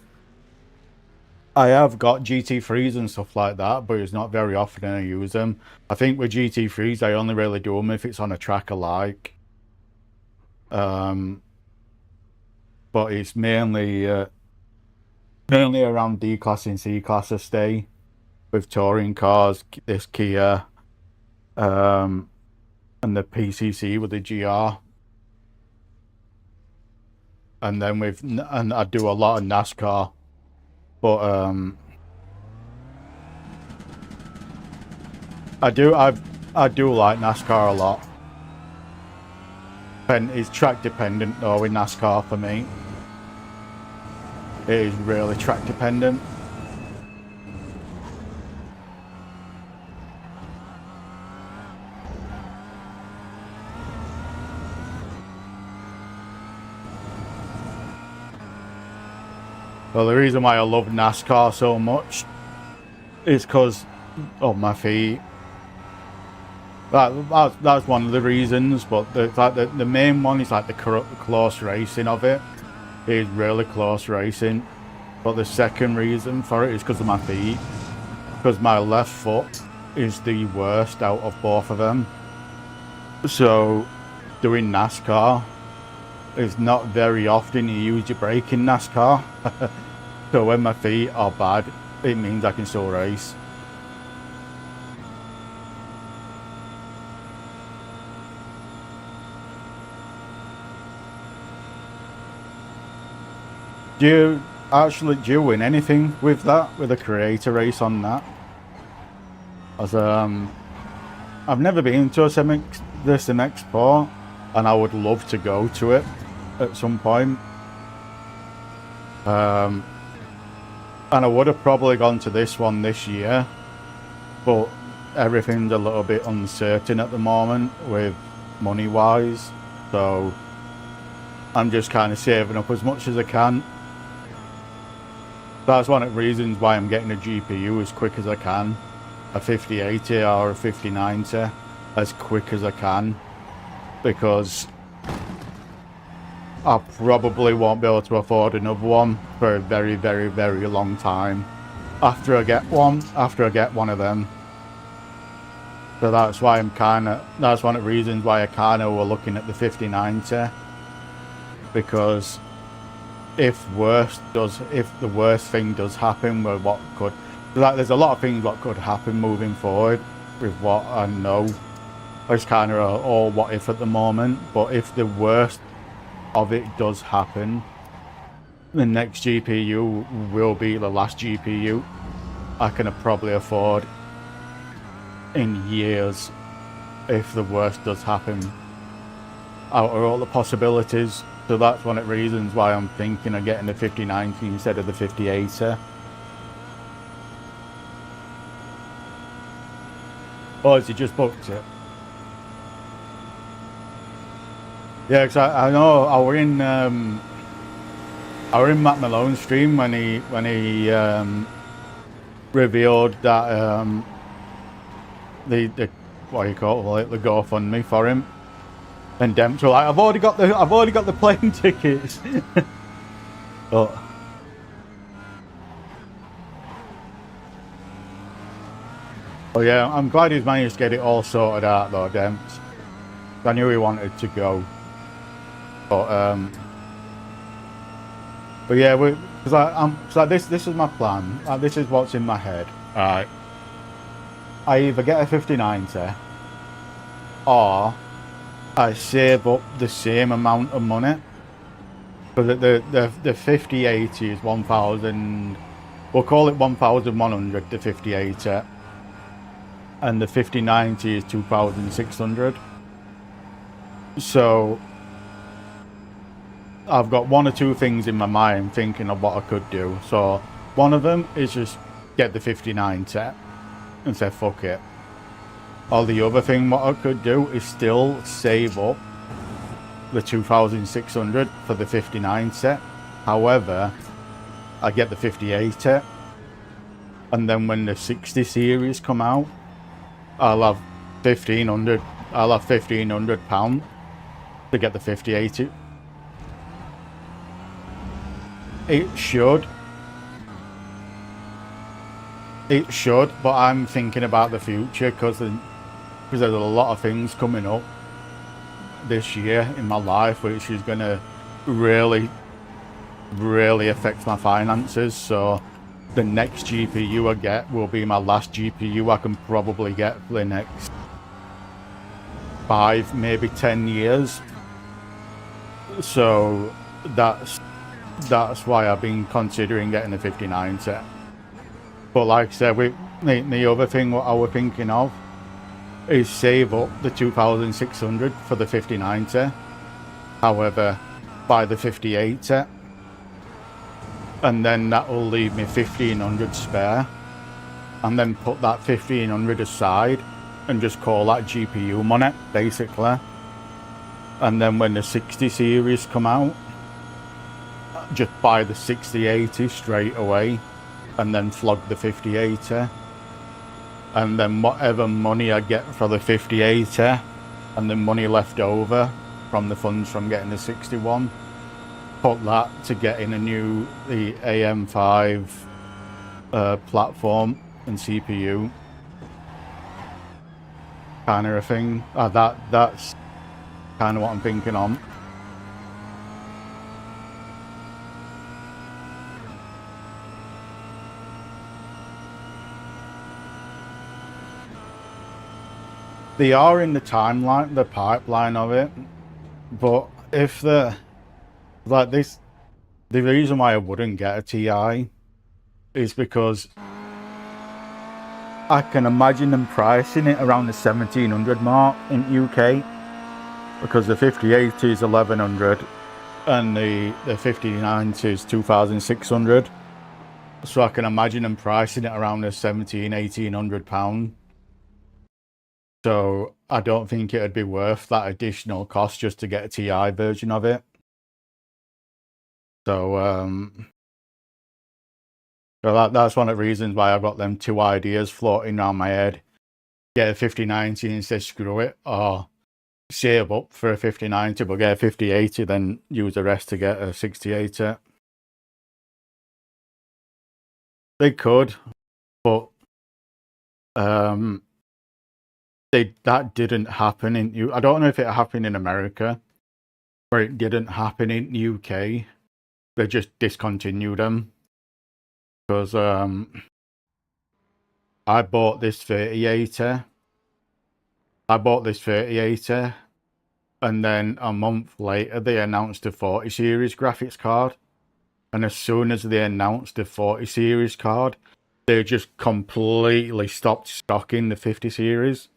I have got GT3s and stuff like that, but it's not very often I use them. I think with GT3s, I only really do them if it's on a track I like. But it's mainly around D class and C class I stay with touring cars, this Kia, and the PCC with the GR. And then I do a lot of NASCAR, but I do like NASCAR a lot. And it's track dependent though in NASCAR for me. It is really track dependent. Well, the reason why I love NASCAR so much is because of my feet. That's one of the reasons, but the main one is like the close racing of it. It is really close racing. But the second reason for it is because of my feet. Because my left foot is the worst out of both of them. So doing NASCAR is not very often you use your brake in NASCAR. So when my feet are bad, it means I can still race. Do you win anything with that, with a creator race on that? As I've never been to the Sim Expo, and I would love to go to it at some point. And I would have probably gone to this one this year, but everything's a little bit uncertain at the moment with money wise, so I'm just kind of saving up as much as I can. That's one of the reasons why I'm getting a GPU as quick as I can, a 5080 or a 5090 as quick as I can, because I probably won't be able to afford another one for a very, very, very long time after I get one of them. So that's why that's one of the reasons why I kind of were looking at the 5090, because if the worst thing does happen with what could, like, there's a lot of things what could happen moving forward with what I know. It's kind of all what if at the moment, but if the worst of it does happen, the next GPU will be the last GPU I can probably afford in years if the worst does happen out of all the possibilities. So that's one of the reasons why I'm thinking of getting the 5090 instead of the 5080. Or has he just booked it? Yeah, because I know I were in Matt Malone's stream when he revealed that the what do you call it, the GoFundMe for him, and Demps were like, I've already got the plane tickets. But oh yeah, I'm glad he's managed to get it all sorted out though, Demps. I knew he wanted to go. But yeah, this is my plan. This is what's in my head. Alright, I either get a 5090 or I save up the same amount of money. But the 5080 is 1,000. We'll call it 1,100. The 5080, and the 5090 is 2,600. So I've got one or two things in my mind thinking of what I could do. So one of them is just get the 5090 and say fuck it. Or the other thing what I could do is still save up the 2,600 for the 5090. However, I get the 5080, and then when the 60 series come out, I'll have £1,500. I'll have £1,500 to get the 5080. It should. It should, but I'm thinking about the future because there's a lot of things coming up this year in my life which is going to really affect my finances. So the next GPU I get will be my last GPU I can probably get for the next 5, maybe 10 years. So that's why I've been considering getting the 5090. But like I said, the other thing what I was thinking of is save up the 2,600 for the 5090. However, buy the 5080, and then that will leave me 1,500 spare, and then put that 1,500 aside and just call that GPU money, basically. And then when the 60 series come out, just buy the 6080 straight away, and then flog the 5080. And then whatever money I get for the 5080, and the money left over from the funds from getting the 61, put that to getting the AM5 platform and CPU kind of a thing. That's kind of what I'm thinking on. They are in the timeline, the pipeline of it, but if the reason why I wouldn't get a TI is because I can imagine them pricing it around the 1,700 mark in UK, because the 5080 is 1,100 and the 5090 is 2,600. So I can imagine them pricing it around the £1,800. So I don't think it would be worth that additional cost just to get a TI version of it. So that's one of the reasons why I've got them two ideas floating around my head. Get a 5090 and say screw it, or save up for a 5090 but get a 5080, then use the rest to get a 6080. They could, but that didn't happen in I don't know if it happened in America, or it didn't happen in UK. They just discontinued them because I bought this 3080. And then a month later they announced a 40 series graphics card. And as soon as they announced the 40 series card, they just completely stopped stocking the 50 series.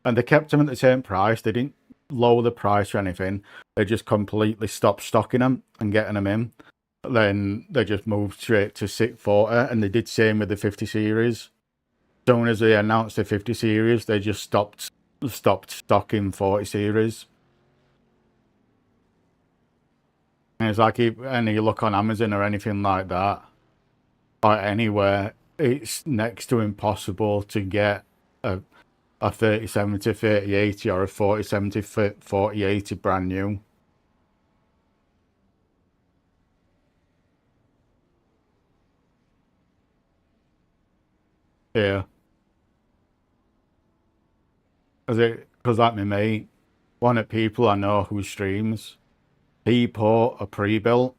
And they kept them at the same price. They didn't lower the price or anything. They just completely stopped stocking them and getting them in. Then they just moved straight to 640, and they did same with the 50 series. As soon as they announced the 50 series, they just stopped stocking 40 series. And it's like, and you look on Amazon or anything like that, or anywhere, it's next to impossible to get a 3070 3080 or a 4070 4080 brand new. Yeah. Because like my mate, one of the people I know who streams, he bought a pre-built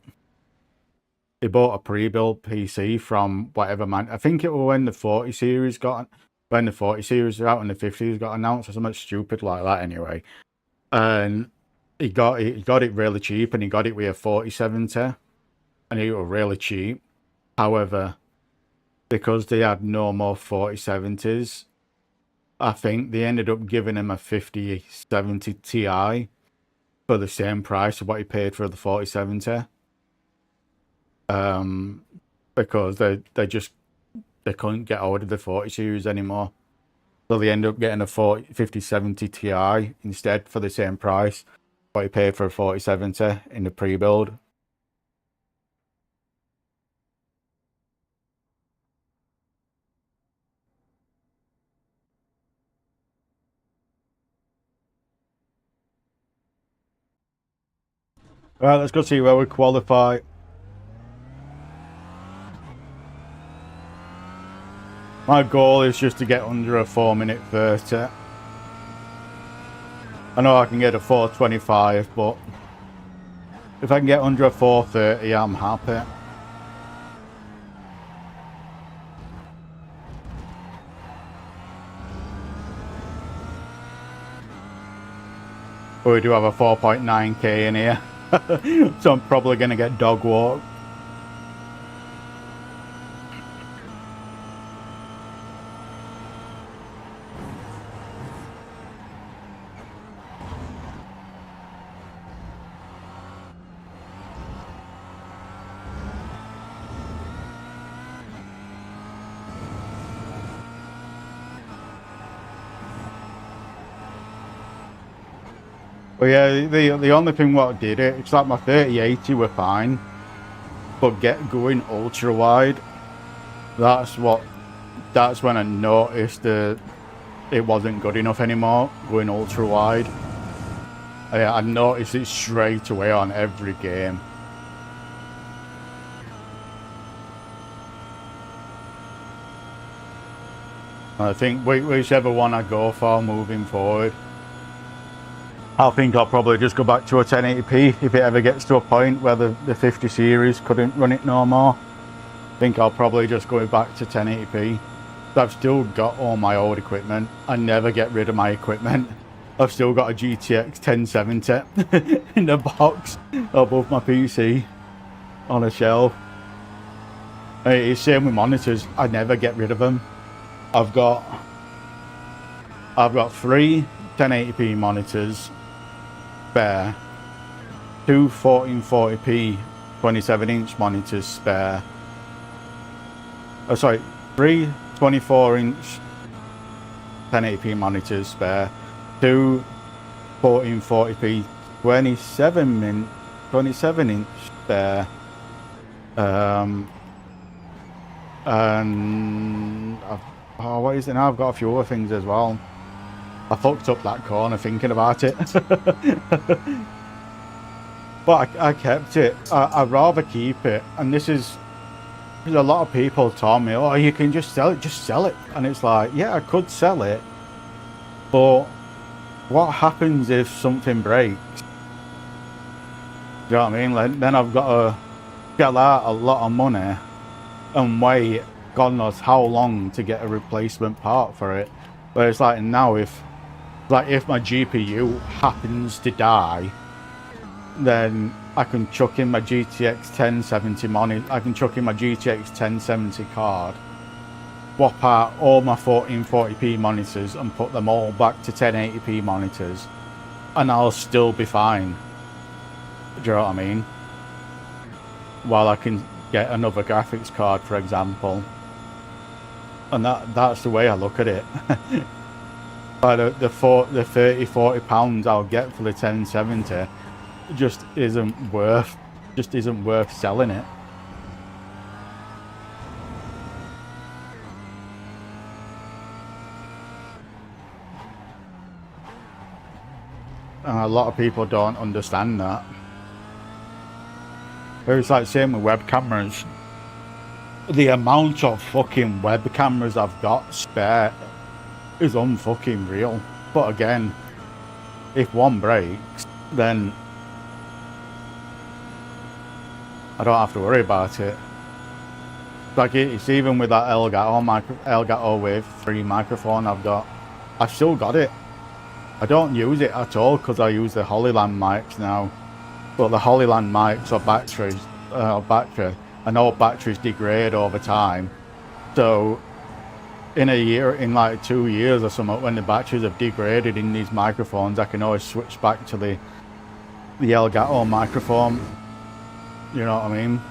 PC from whatever man. I think it was when the 40 series got when the 40 series was out and the 50s got announced or something stupid like that anyway. And he got it really cheap, and he got it with a 4070, and it was really cheap. However, because they had no more 4070s, I think they ended up giving him a 5070 Ti for the same price of what he paid for the 4070. Because they couldn't get hold of the 40 series anymore. So they ended up getting a 5070 Ti instead for the same price what he paid for a 4070 in the pre-build. Right, let's go see where we qualify. My goal is just to get under a 4-minute 30. I know I can get a 4:25, but if I can get under a 4:30, I'm happy. But we do have a 4.9k in here, so I'm probably going to get dog walk. But yeah, the only thing what did it, it's like my 3080 were fine, but going ultra wide, that's when I noticed that it wasn't good enough anymore, going ultra wide. I noticed it straight away on every game. I think whichever one I go for moving forward, I think I'll probably just go back to a 1080p if it ever gets to a point where the 50 series couldn't run it no more. I think I'll probably just go back to 1080p. I've still got all my old equipment. I never get rid of my equipment. I've still got a GTX 1070 in the box above my PC on a shelf. It's same with monitors. I never get rid of them. I've got 3 1080p monitors spare, 2 1440p 27-inch monitors spare. Oh, sorry, 3 24-inch 1080p monitors spare, 2 1440p 27-inch spare, and what is it now? I've got a few other things as well. I fucked up that corner thinking about it. But I kept it. I'd rather keep it. And this is, a lot of people told me, oh, you can just sell it. And it's like, yeah, I could sell it. But what happens if something breaks? Do you know what I mean? Then I've got to shell out a lot of money and wait God knows how long to get a replacement part for it. But it's like now, if my GPU happens to die, then I can chuck in my GTX 1070 monitor. I can chuck in my GTX 1070 card, swap out all my 1440p monitors and put them all back to 1080p monitors, and I'll still be fine. Do you know what I mean? While I can get another graphics card, for example. And that's the way I look at it. Like the 30-40 pounds I'll get for the 1070 just isn't worth selling it. And a lot of people don't understand that. It's like same with web cameras. The amount of fucking web cameras I've got spare is unfucking real. But again, if one breaks, then I don't have to worry about it. Like it's even with that Elgato Wave 3 microphone I've still got it. I don't use it at all because I use the Hollyland mics now. But the Hollyland mics are battery. I know batteries degrade over time. So in like 2 years or something, when the batteries have degraded in these microphones, I can always switch back to the Elgato microphone. You know what I mean?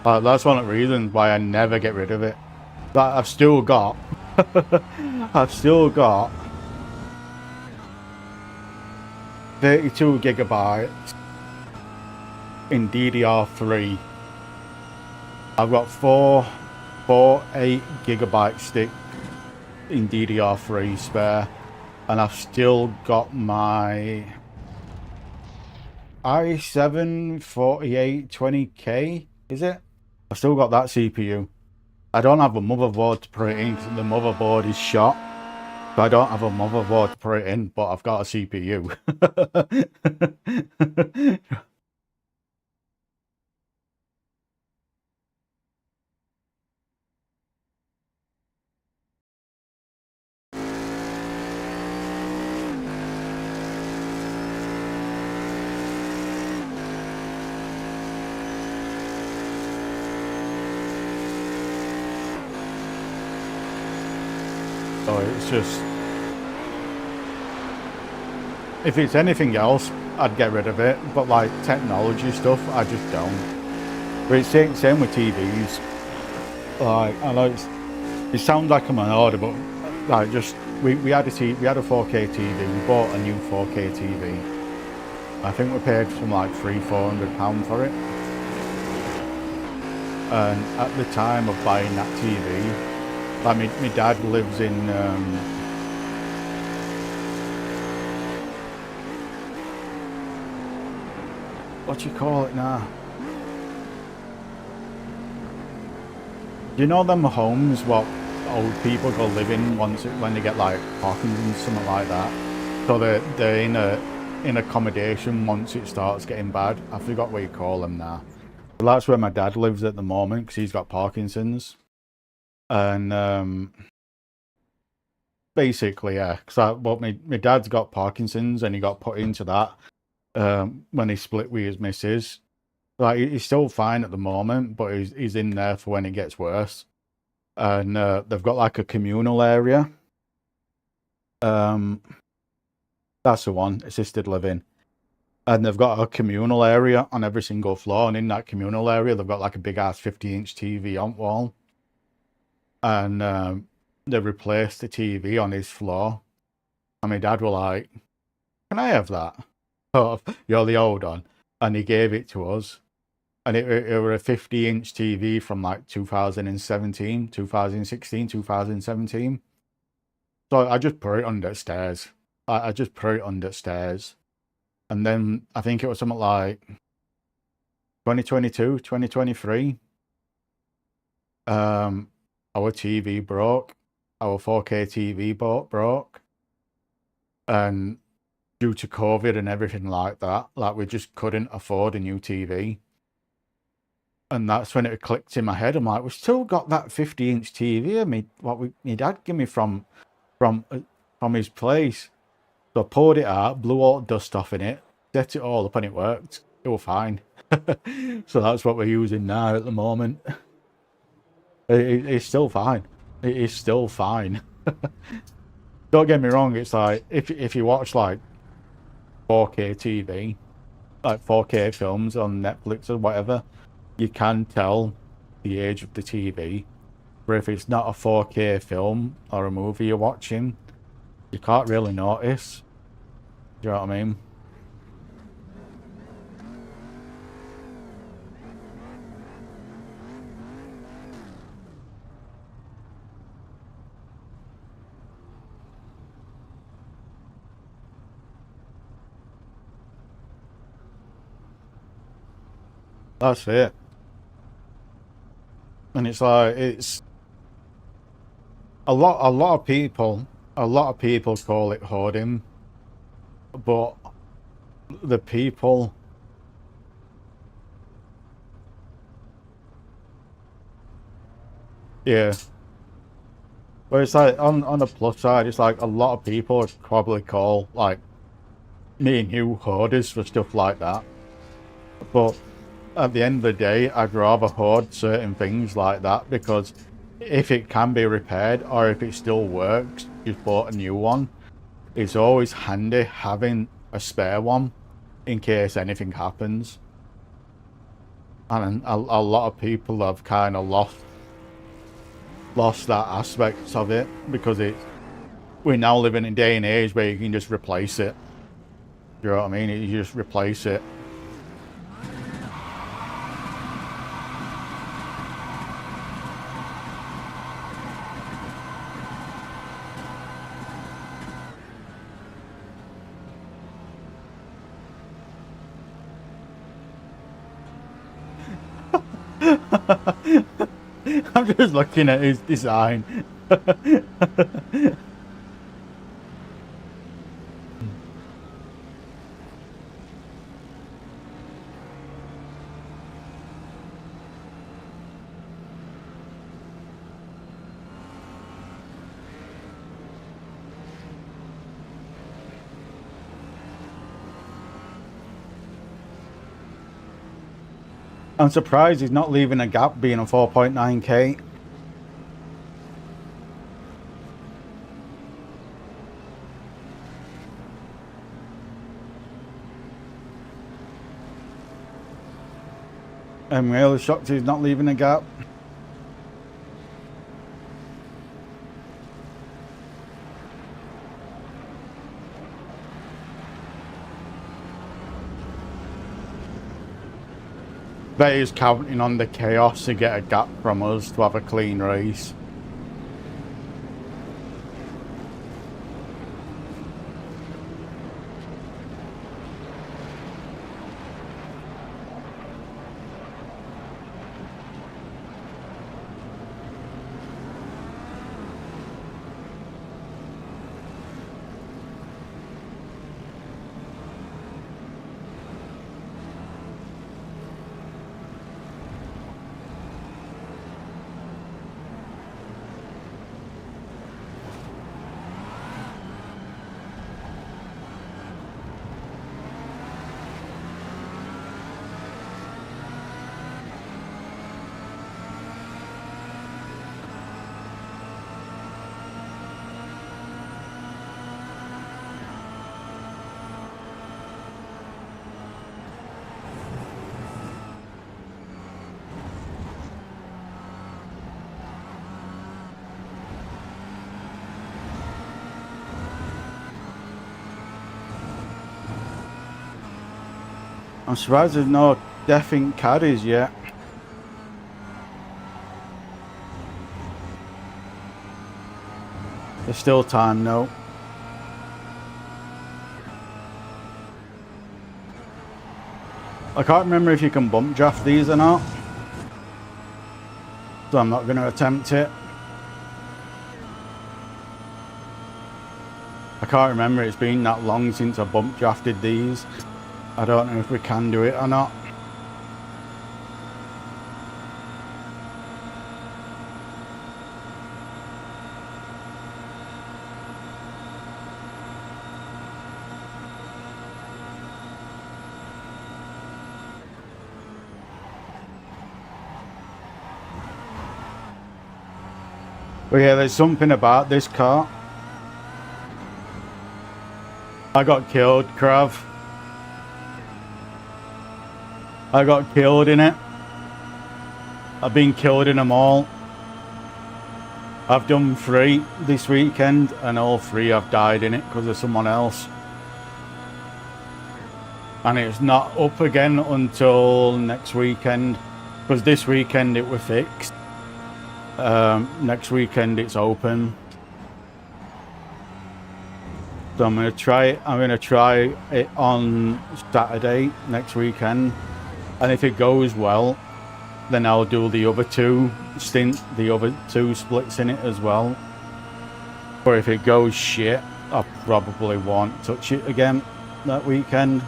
That's one of the reasons why I never get rid of it. But I've still got 32 gigabytes in DDR3. I've got four 8GB stick in DDR3 spare, and I've still got my i7 4820K, is it? I've still got that CPU. I don't have a motherboard to put it in because the motherboard is shot. So I don't have a motherboard to put it in, but I've got a CPU. So it's just, if it's anything else, I'd get rid of it. But like technology stuff, I just don't. But it's same with TVs. Like, I know it sounds like I'm an order, but like just we had a 4K TV. We bought a new 4K TV. I think we paid from like £300-400 for it. And at the time of buying that TV, like my dad lives in what do you call it now? You know them homes what old people go live in when they get like Parkinson's, something like that. So they're in accommodation once it starts getting bad. I forgot what you call them now. But that's where my dad lives at the moment because he's got Parkinson's. And basically, yeah, because my dad's got Parkinson's and he got put into that when he split with his missus. Like, he's still fine at the moment, but he's in there for when it gets worse. And they've got like a communal area. That's the one, assisted living. And they've got a communal area on every single floor, and in that communal area, they've got like a big ass 50-inch TV on wall. And they replaced the TV on his floor. And my dad were like, "Can I have that?" Oh, you're the old one. And he gave it to us. And it were a 50-inch TV from like 2017, 2016, 2017. So I just put it under stairs. I just put it under stairs. And then I think it was something like 2022, 2023. Our TV broke. Our 4K TV broke. And due to COVID and everything like that, like we just couldn't afford a new TV. And that's when it clicked in my head. I'm like, we've still got that 50-inch TV. My dad gave me from his place. So I poured it out, blew all the dust off in it, set it all up, and it worked. It was fine. So that's what we're using now at the moment. It's still fine. It is still fine. Don't get me wrong. It's like if you watch like 4K TV, like 4K films on Netflix or whatever, you can tell the age of the TV. But if it's not a 4K film or a movie you're watching, you can't really notice. Do you know what I mean? That's it. And it's like, it's a lot of people call it hoarding, but the people, yeah. But it's like on the plus side, it's like a lot of people would probably call like me and you hoarders for stuff like that. But at the end of the day, I'd rather hoard certain things like that because if it can be repaired or if it still works, you've bought a new one, it's always handy having a spare one in case anything happens. And a lot of people have kind of lost that aspect of it because we're now living in a day and age where you can just replace it. You know what I mean? You just replace it. I'm just looking at his design. I'm surprised he's not leaving a gap being a 4.9k. I'm really shocked he's not leaving a gap. Bet he's counting on the chaos to get a gap from us to have a clean race. I'm surprised there's no deafing caddies yet. There's still time though. I can't remember if you can bump draft these or not, so I'm not going to attempt it. I can't remember, it's been that long since I bump drafted these. I don't know if we can do it or not. But yeah, there's something about this car. I got killed, Krav. I got killed in it. I've been killed in them all. I've done 3 this weekend and all 3 I've died in it because of someone else. And it's not up again until next weekend, because this weekend it was fixed. Next weekend it's open. So I'm gonna try it on Saturday next weekend. And if it goes well, then I'll do the other 2 splits in it as well. But if it goes shit, I probably won't touch it again that weekend.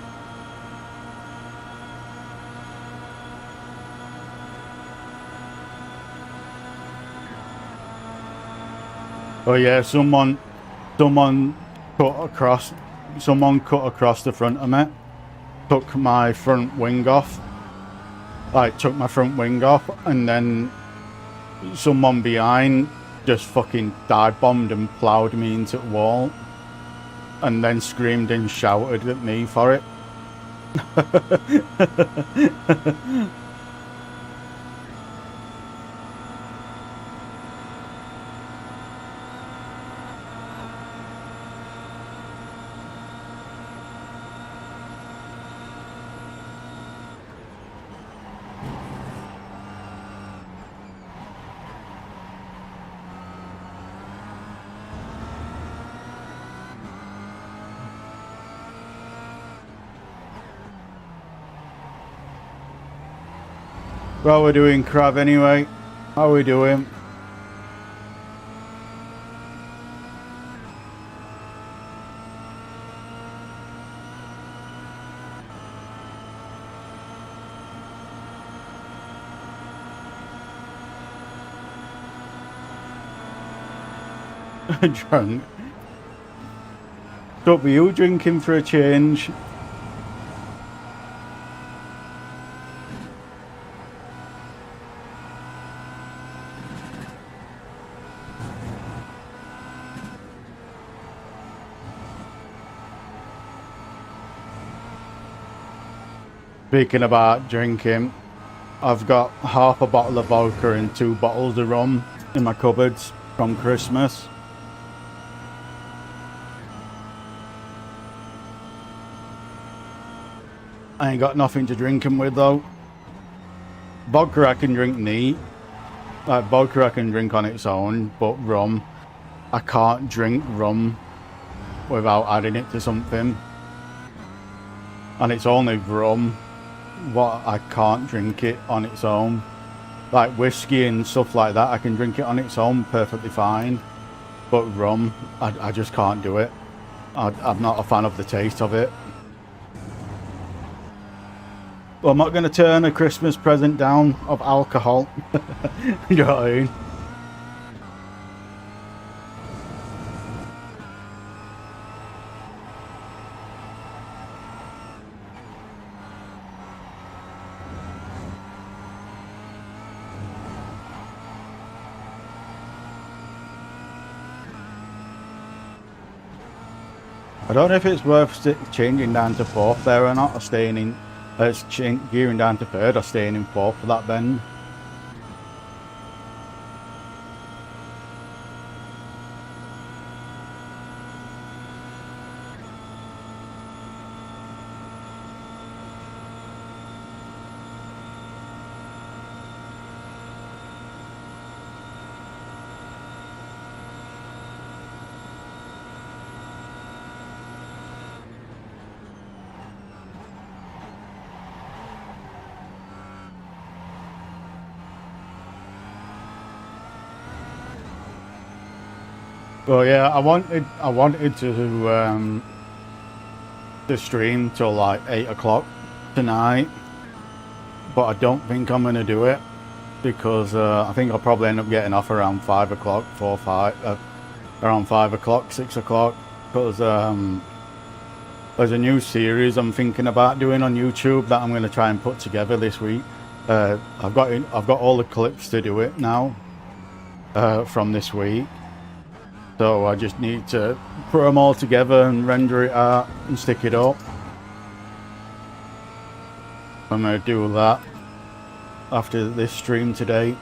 Oh yeah, someone cut across the front of me, took my front wing off. Took my front wing off, and then someone behind just fucking dive bombed and ploughed me into the wall, and then screamed and shouted at me for it. Well, we're doing crab anyway. How are we doing? Drunk. Don't be you drinking for a change. Speaking about drinking, I've got half a bottle of vodka and 2 bottles of rum in my cupboards from Christmas. I ain't got nothing to drink them with though. Vodka I can drink neat. Like vodka I can drink on its own, but rum, I can't drink rum without adding it to something. And it's only rum what I can't drink it on its own. Like whiskey and stuff like that, I can drink it on its own perfectly fine. But rum, I just can't do it. I'm not a fan of the taste of it. Well, I'm not going to turn a Christmas present down of alcohol. You know what I mean? I don't know if it's worth changing down to 4th there or not, or staying in, gearing down to 3rd or staying in 4th for that bend. Well, yeah, I wanted to stream till like 8 o'clock tonight, but I don't think I'm gonna do it because I think I'll probably end up getting off around 5 o'clock, around 5 o'clock, 6 o'clock, because there's a new series I'm thinking about doing on YouTube that I'm gonna try and put together this week. I've got all the clips to do it now from this week. So I just need to put them all together and render it out and stick it up. I'm going to do that after this stream today.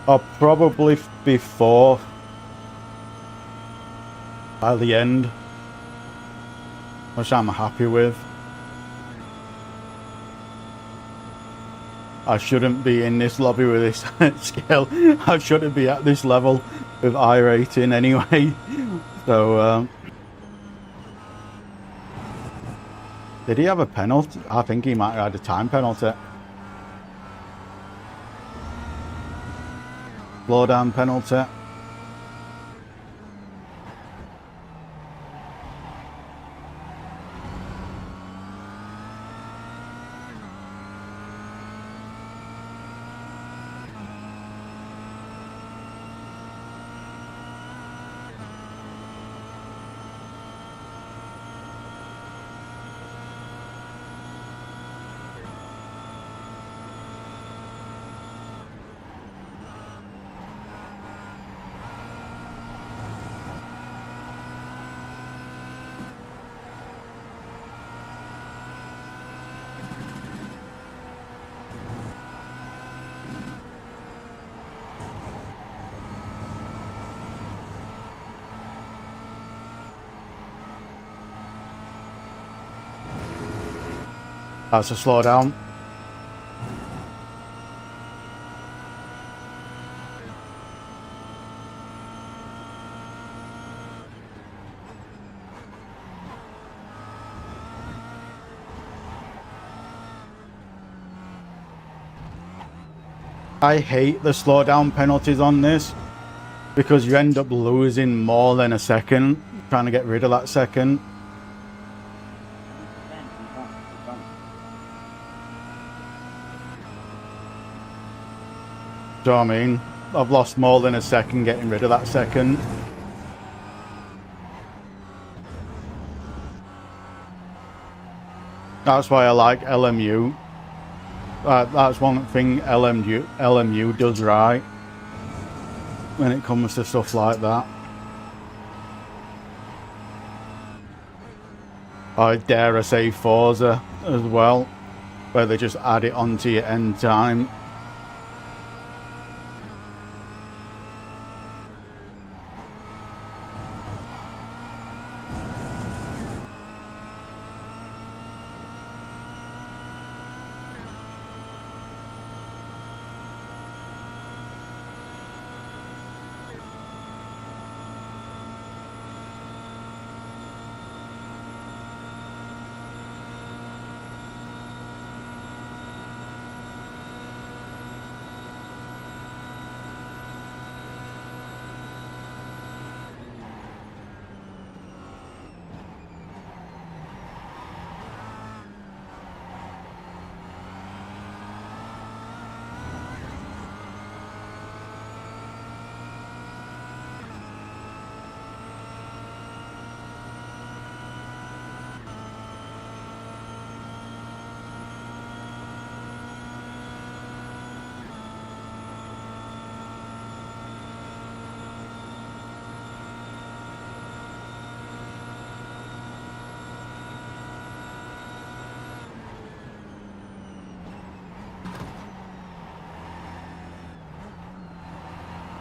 I'll probably be 4th by the end, which I'm happy with. I shouldn't be in this lobby with this skill. I shouldn't be at this level with I rating anyway. So, did he have a penalty? I think he might have had a time penalty. Blow down penalty. That's a slow down. I hate the slowdown penalties on this because you end up losing more than a second trying to get rid of that second. Do you know what I mean? I've lost more than a second getting rid of that second. That's why I like LMU. That's one thing LMU does right when it comes to stuff like that. I dare I say Forza as well, where they just add it onto your end time.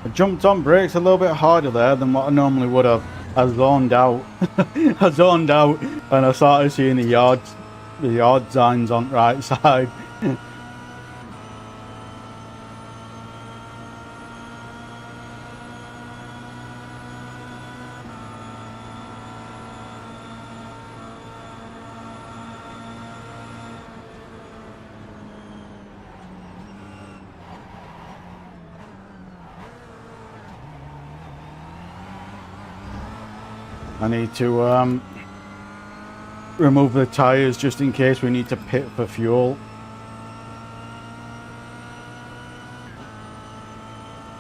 I jumped on brakes a little bit harder there than what I normally would have. I zoned out. I zoned out and I started seeing the yard signs on the right side. I need to remove the tyres just in case we need to pit for fuel.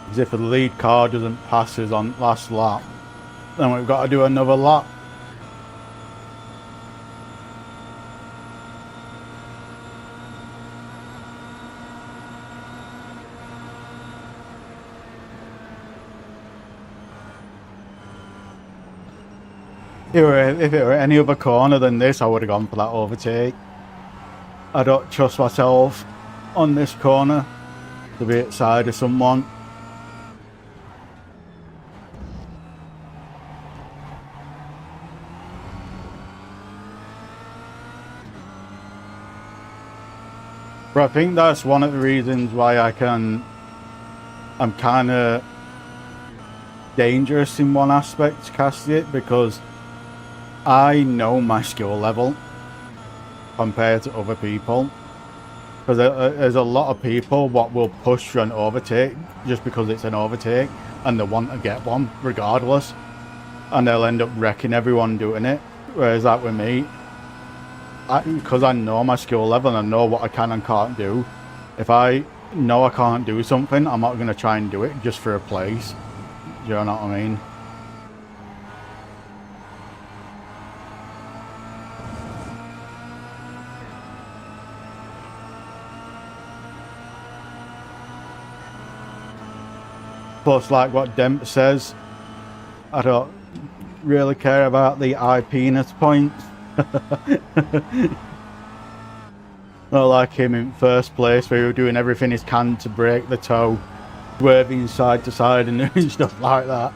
Because if the lead car doesn't pass us on last lap, then we've got to do another lap. If it were any other corner than this, I would have gone for that overtake. I don't trust myself on this corner to be outside of someone. But I think that's one of the reasons why I'm kind of dangerous in one aspect to cast it, because I know my skill level compared to other people. Because there's a lot of people what will push for an overtake just because it's an overtake and they want to get one regardless, and they'll end up wrecking everyone doing it. Whereas that with me, because I know my skill level and I know what I can and can't do, if I know I can't do something, I'm not going to try and do it just for a place. Do you know what I mean? Plus, like what Demp says, I don't really care about the IPness points. Not like him in first place, where he was doing everything he can to break the toe, swerving side to side and doing stuff like that.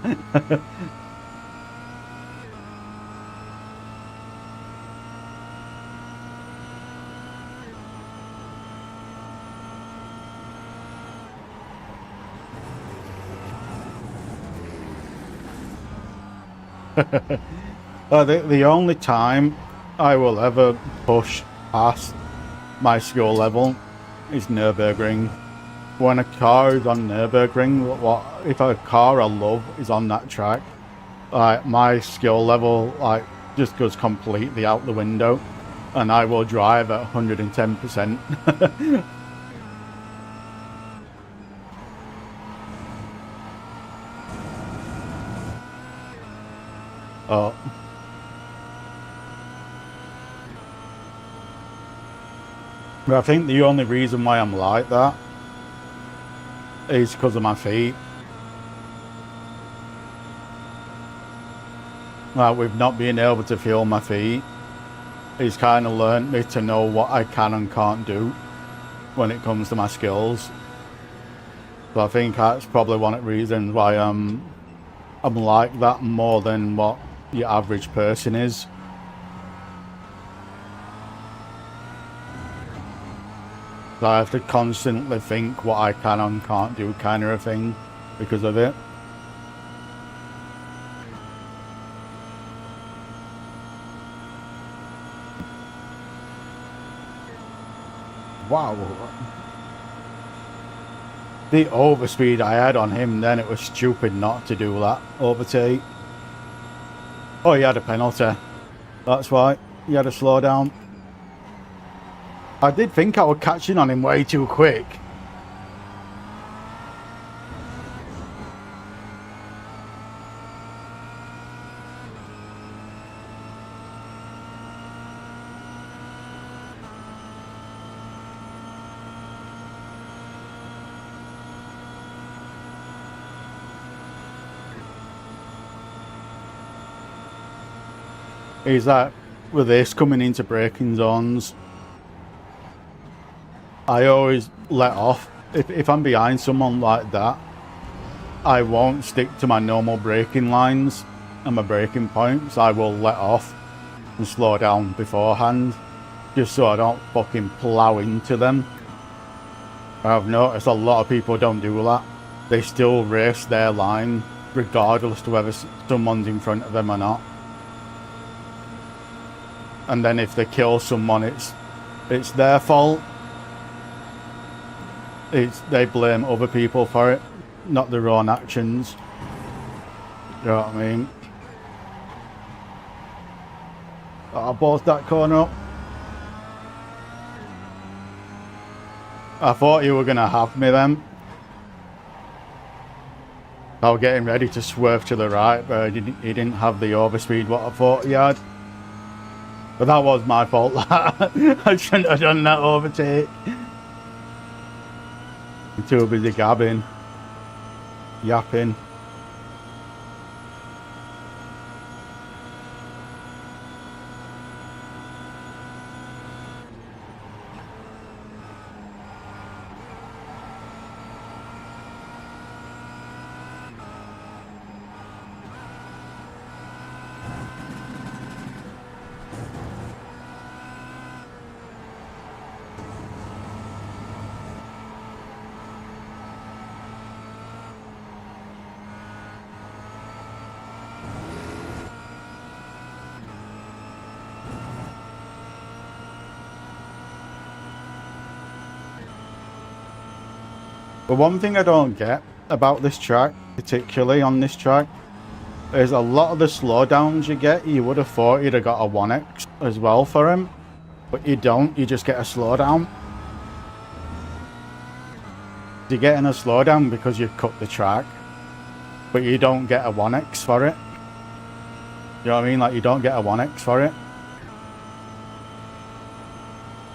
The only time I will ever push past my skill level is Nürburgring. When a car is on Nürburgring, if a car I love is on that track, my skill level just goes completely out the window, and I will drive at 110%. Oh. But I think the only reason why I'm like that is because of my feet. Like, with not being able to feel my feet, it's kind of learned me to know what I can and can't do when it comes to my skills. So I think that's probably one of the reasons why I'm like that more than what your average person is. So I have to constantly think what I can and can't do, kind of a thing, because of it. Wow. The overspeed I had on him then, it was stupid not to do that overtake. Oh, he had a penalty. That's why. He had to slow down. I did think I was catching on him way too quick. Is that with this coming into braking zones, I always let off. If I'm behind someone like that, I won't stick to my normal braking lines and my braking points. I will let off and slow down beforehand, just so I don't fucking plow into them. I've noticed a lot of people don't do that. They still race their line regardless to whether someone's in front of them or not. And then if they kill someone, it's their fault. They blame other people for it, not their own actions. You know what I mean? I ballsed that corner up. I thought you were gonna have me then. I was getting ready to swerve to the right, but he didn't have the overspeed what I thought he had. But that was my fault. I shouldn't have done that overtake. I'm too busy gabbing, yapping. But one thing I don't get about this track, particularly on this track, is a lot of the slowdowns you get, you would have thought you'd have got a 1x as well for him. But you don't, you just get a slowdown. You're getting a slowdown because you've cut the track, but you don't get a 1x for it. You know what I mean? Like, you don't get a 1x for it.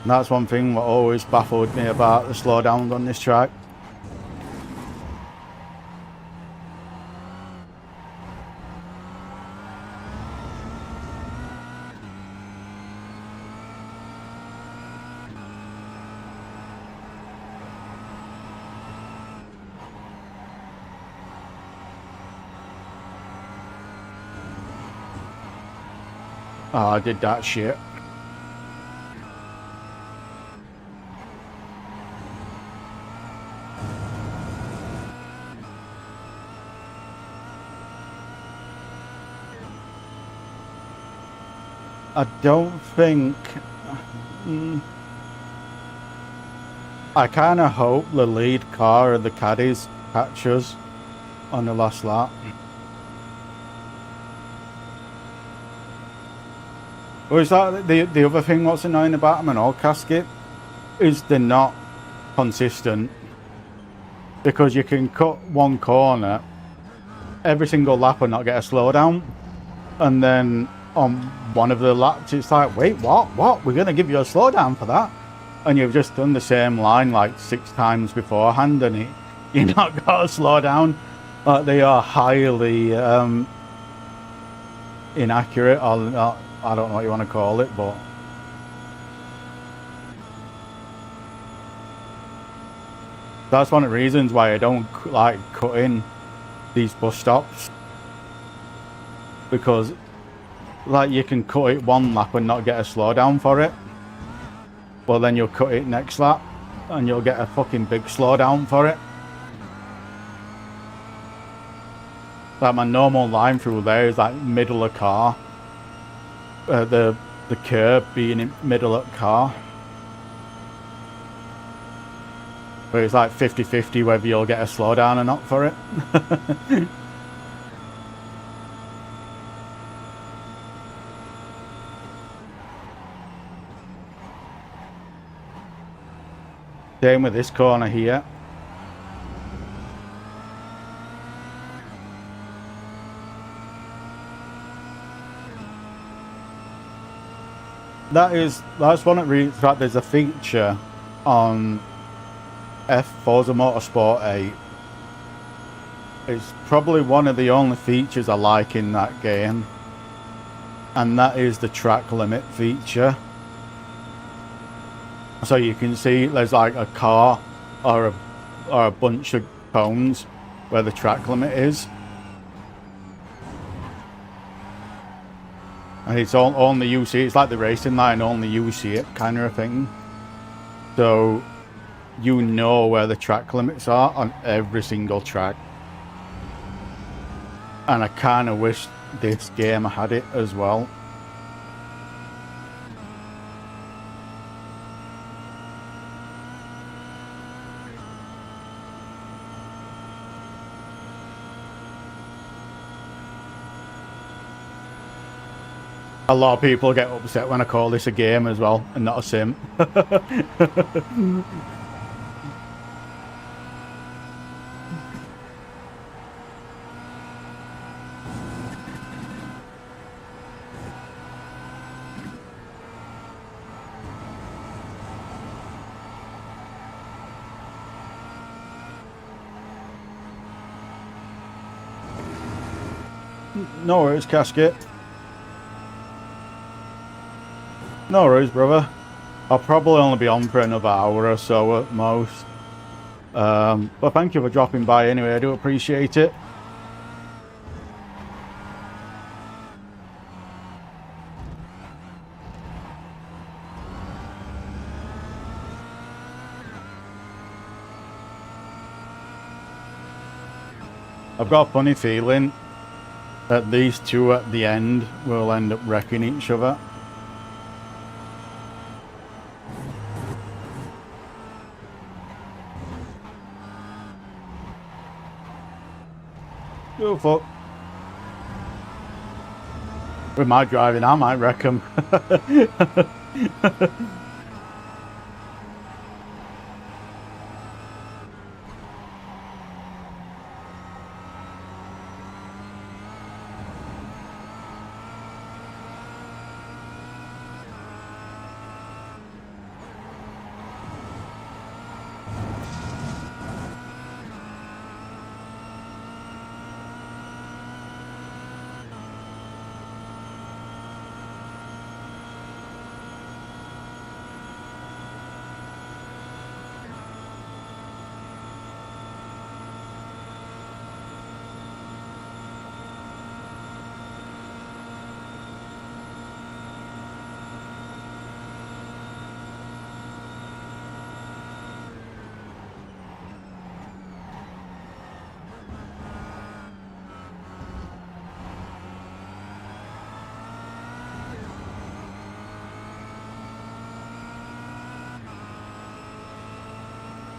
And that's one thing that always baffled me about the slowdowns on this track. Oh, I did that shit. I don't think... I kind of hope the lead car of the caddies catch us on the last lap. Or is that the other thing what's annoying about them and all casket? Is they're not consistent. Because you can cut one corner every single lap and not get a slowdown. And then on one of the laps it's like, wait, what? We're going to give you a slowdown for that? And you've just done the same line like 6 times beforehand and you've not got a slowdown. They are highly inaccurate, or I don't know what you want to call it, but that's one of the reasons why I don't like cutting these bus stops, because like you can cut it one lap and not get a slowdown for it, but then you'll cut it next lap and you'll get a fucking big slowdown for it. Like my normal line through there is like middle of car, the curb being in middle of car. But it's like 50-50 whether you'll get a slowdown or not for it. Same with this corner here. That's one of the reasons that there's a feature on Forza Motorsport 8. It's probably one of the only features I like in that game, and that is the track limit feature. So you can see there's like a car or a bunch of cones where the track limit is, and it's only you see. It's like the racing line, only you see it kind of a thing. So you know where the track limits are on every single track. And I kind of wish this game had it as well. A lot of people get upset when I call this a game as well and not a sim. No worries, Casket. No worries, brother. I'll probably only be on for another hour or so at most. But thank you for dropping by anyway. I do appreciate it. I've got a funny feeling that these two at the end will end up wrecking each other. Oh fuck. With my driving, I might wreck them.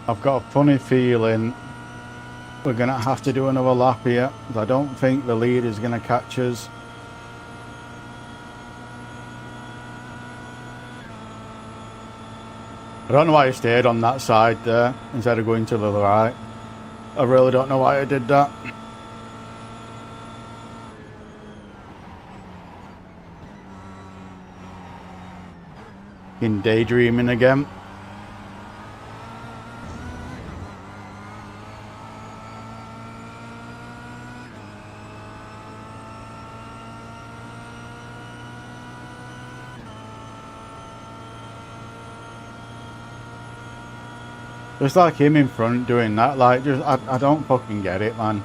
I've got a funny feeling we're going to have to do another lap here. I don't think the lead is going to catch us. I don't know why I stayed on that side there instead of going to the right. I really don't know why I did that. In daydreaming again. Just like him in front doing that, like, just, I don't fucking get it, man.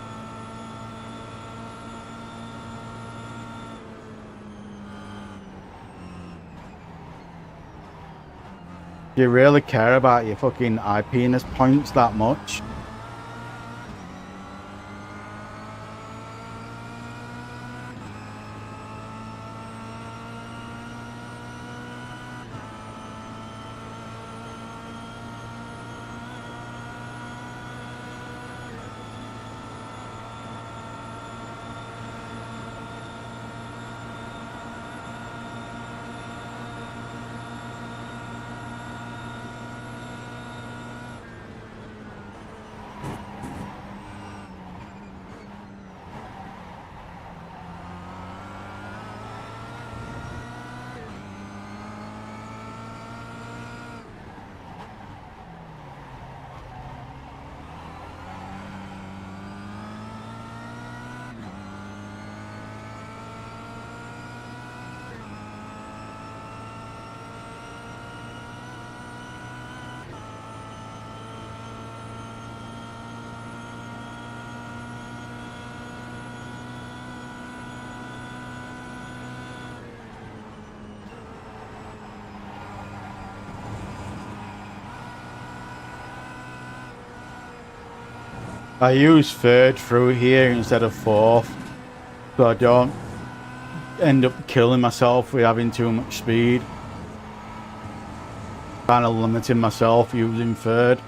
Do you really care about your fucking eye-penis points that much? I use third through here instead of fourth, so I don't end up killing myself with having too much speed. Kind of limiting myself using third.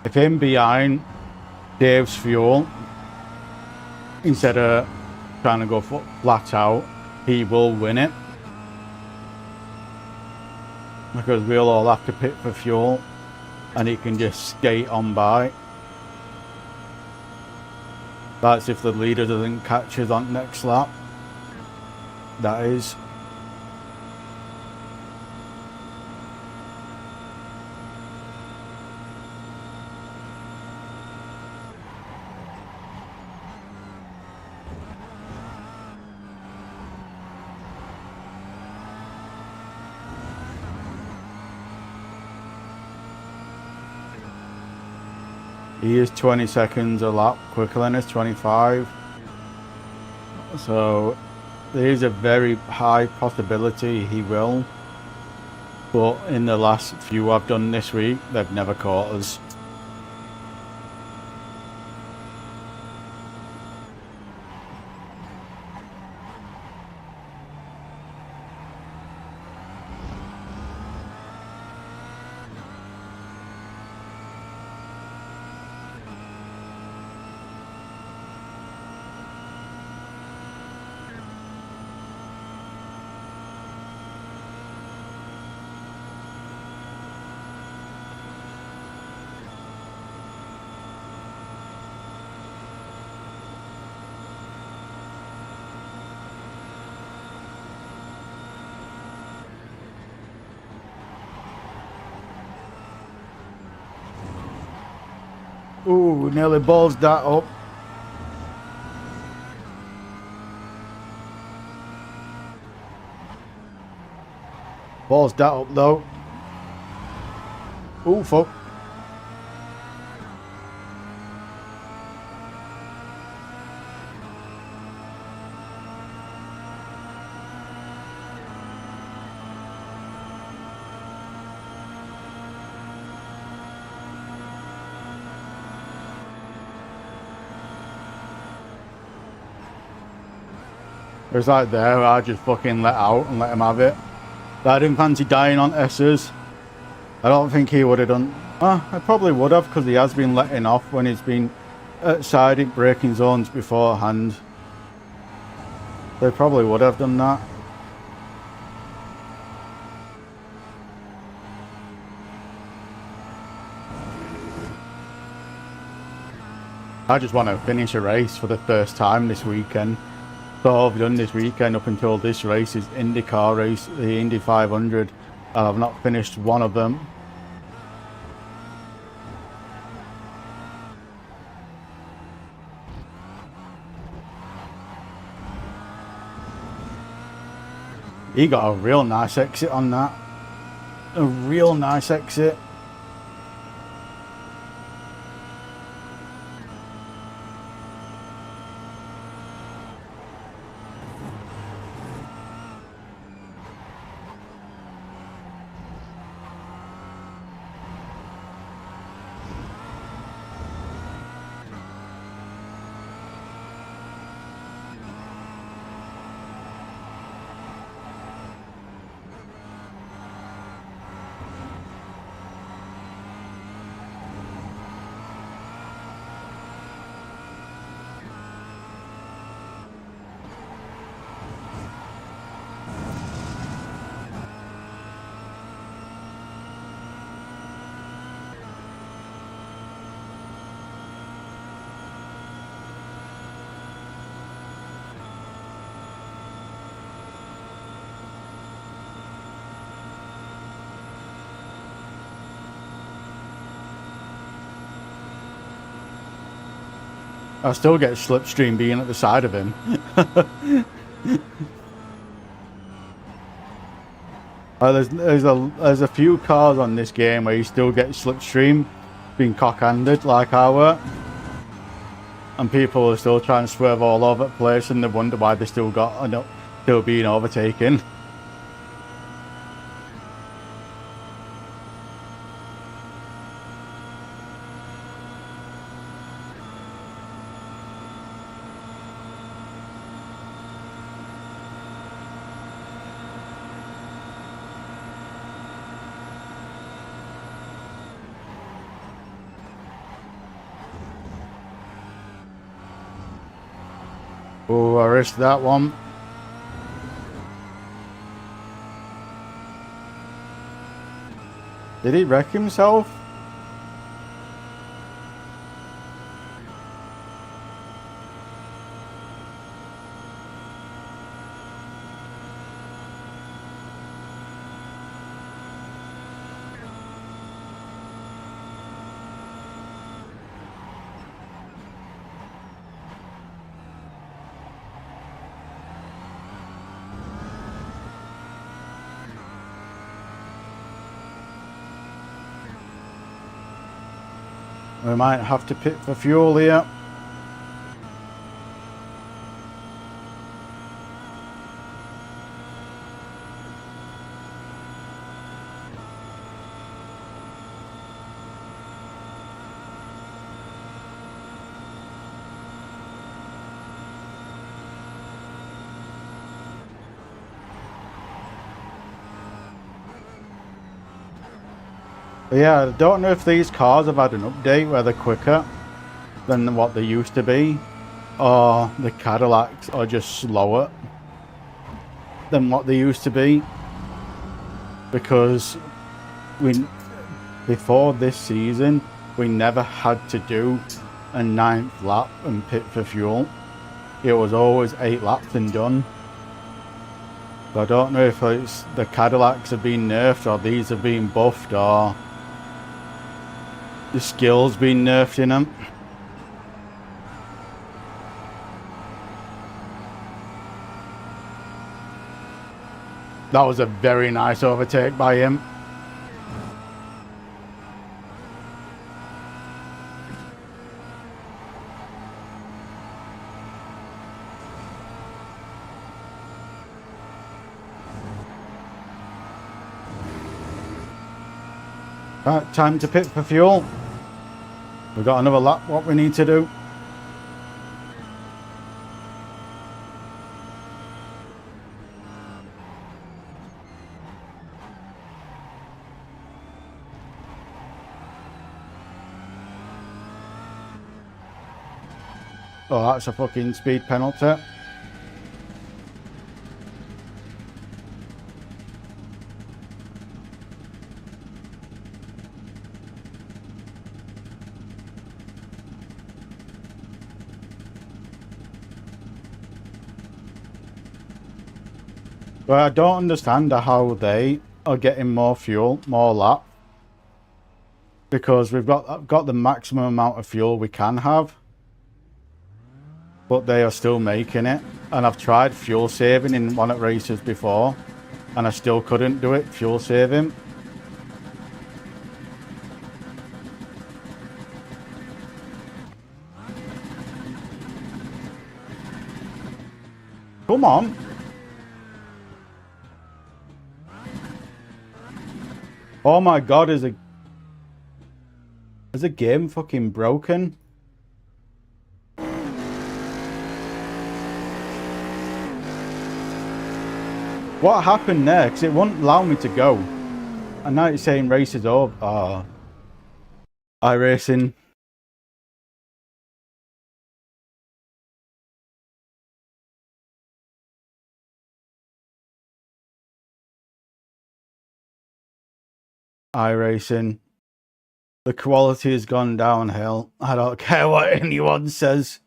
If him behind Dave's fuel, instead of trying to go flat out, he will win it. Because we'll all have to pit for fuel and he can just skate on by. That's if the leader doesn't catch us on next lap. That is. He is 20 seconds a lap quicker than us, 25. So there is a very high possibility he will. But in the last few I've done this week, they've never caught us. Ooh, nearly balls that up. Balls that up though. Ooh, fuck. It was like there, I just fucking let out and let him have it. But I didn't fancy dying on S's. I don't think he would have done. I probably would have, because he has been letting off when he's been outside in braking zones beforehand. They probably would have done that. I just want to finish a race for the first time this weekend. So all I've done this weekend up until this race is IndyCar race, the Indy 500. And I've not finished one of them. He got a real nice exit on that. A real nice exit. I still get slipstream being at the side of him. There's a few cars on this game where you still get slipstream being cock-handed like I were. And people are still trying to swerve all over the place and they wonder why they still being overtaken. Oh, I risked that one. Did he wreck himself? We might have to pit for fuel here. But yeah, I don't know if these cars have had an update where they're quicker than what they used to be, or the Cadillacs are just slower than what they used to be, because before this season we never had to do a 9th lap and pit for fuel. It was always 8 laps and done. So I don't know if it's the Cadillacs have been nerfed, or these have been buffed, or the skills been nerfed in them. That was a very nice overtake by him. Right, time to pit for fuel. We've got another lap what we need to do. Oh, that's a fucking speed penalty. But I don't understand how they are getting more fuel, more lap. Because we've got the maximum amount of fuel we can have. But they are still making it. And I've tried fuel saving in one of the races before, and I still couldn't do it, fuel saving. Come on. Oh my god, is a game fucking broken? What happened there? Because it wouldn't allow me to go. And now it's saying race is over. Oh. iRacing. iRacing. The quality has gone downhill. I don't care what anyone says.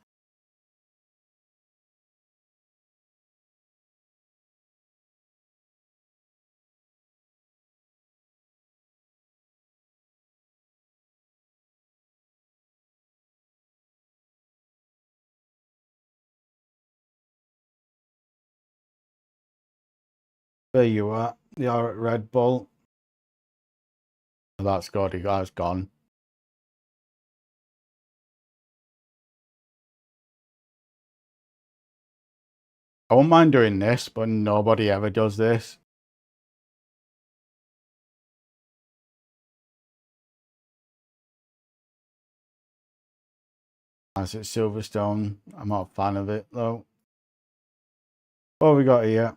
There you are. You're at Red Bull. That's good. You guys gone. I won't mind doing this, but nobody ever does this. As it's Silverstone. I'm not a fan of it though. What we got here?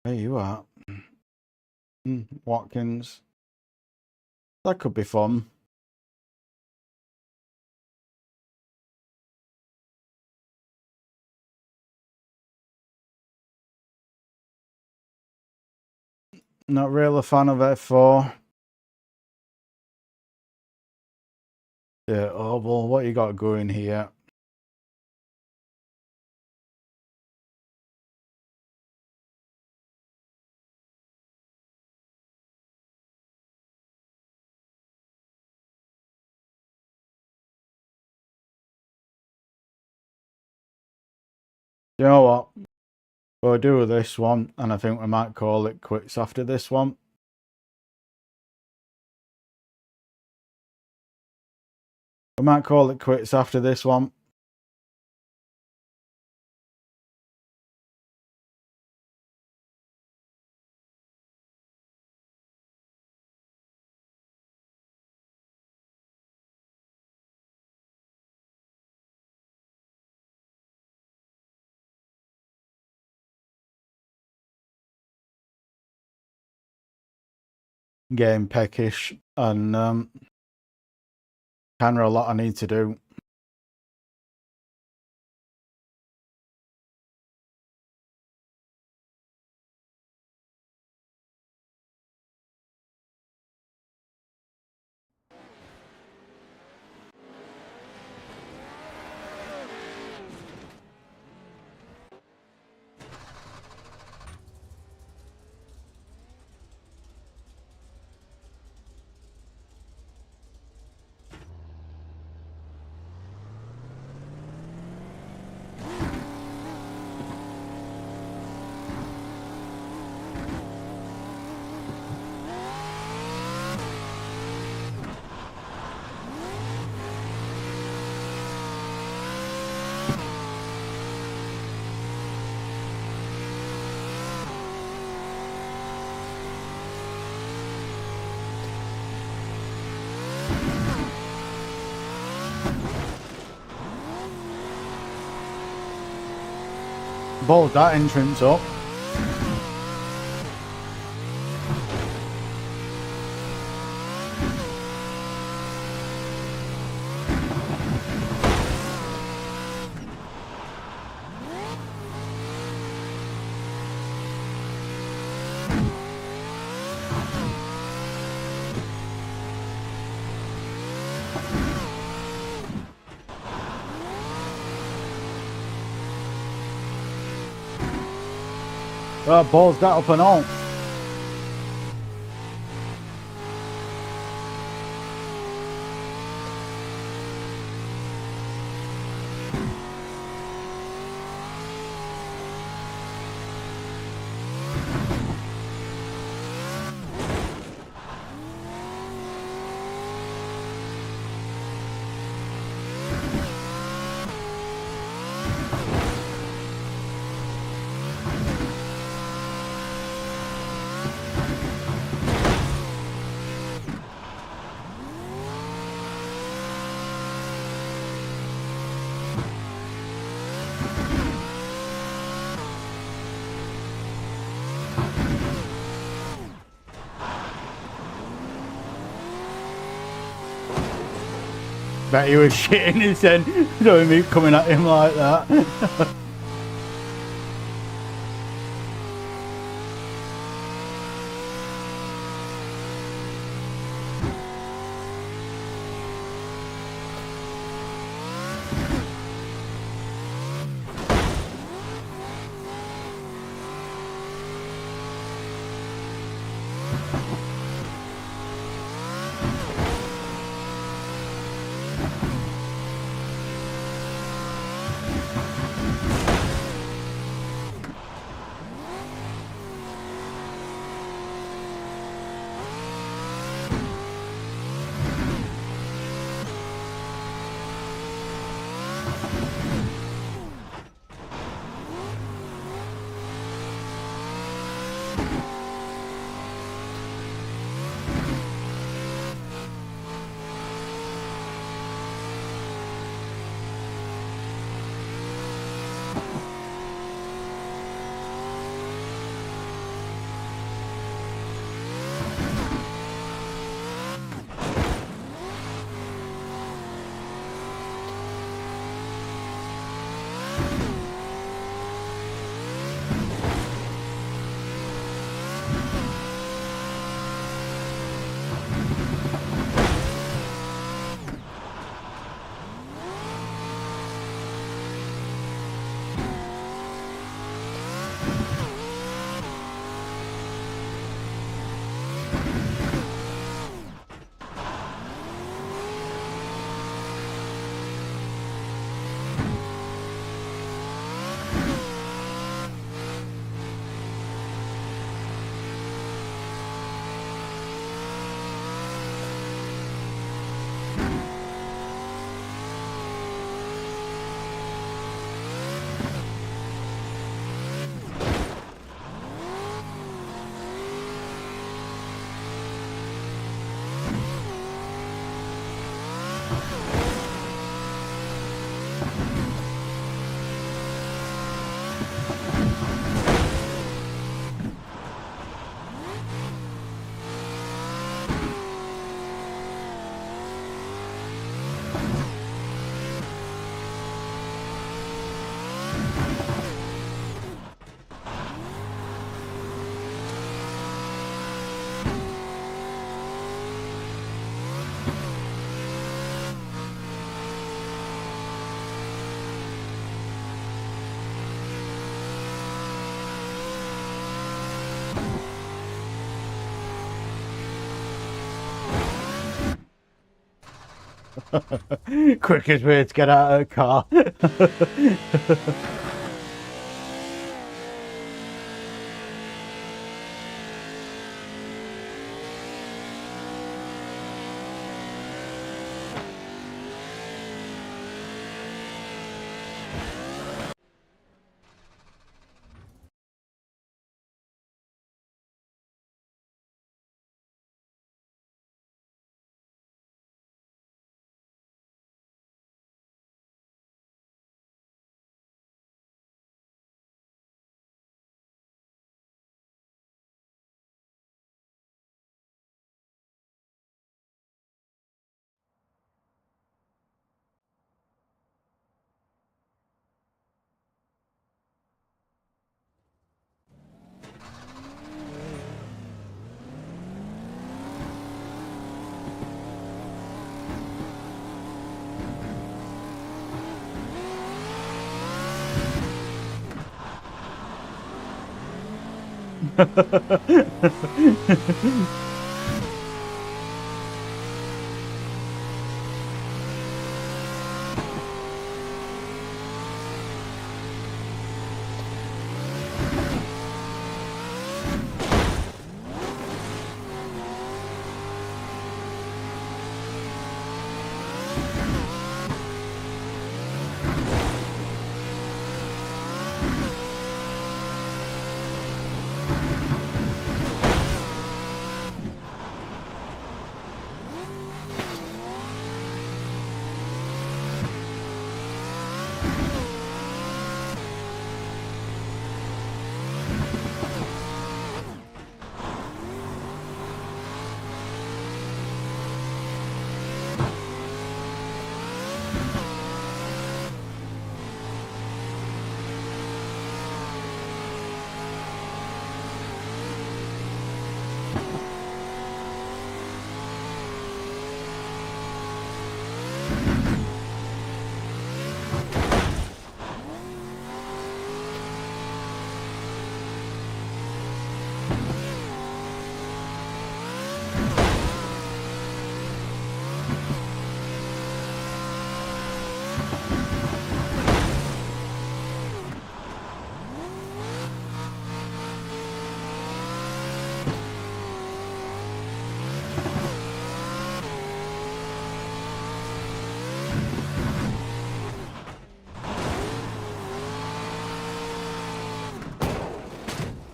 There you are. Watkins. That could be fun. Not really a fan of F4. Yeah, Oval. What you got going here? You know what? We'll do this one, and I think we might call it quits after this one. I might call it quits after this one. Getting peckish and kind of a lot I need to do. Balled that entrance up. Balls that up and all. Bet he was shitting his head, knowing me coming at him like that. Quickest way to get out of a car.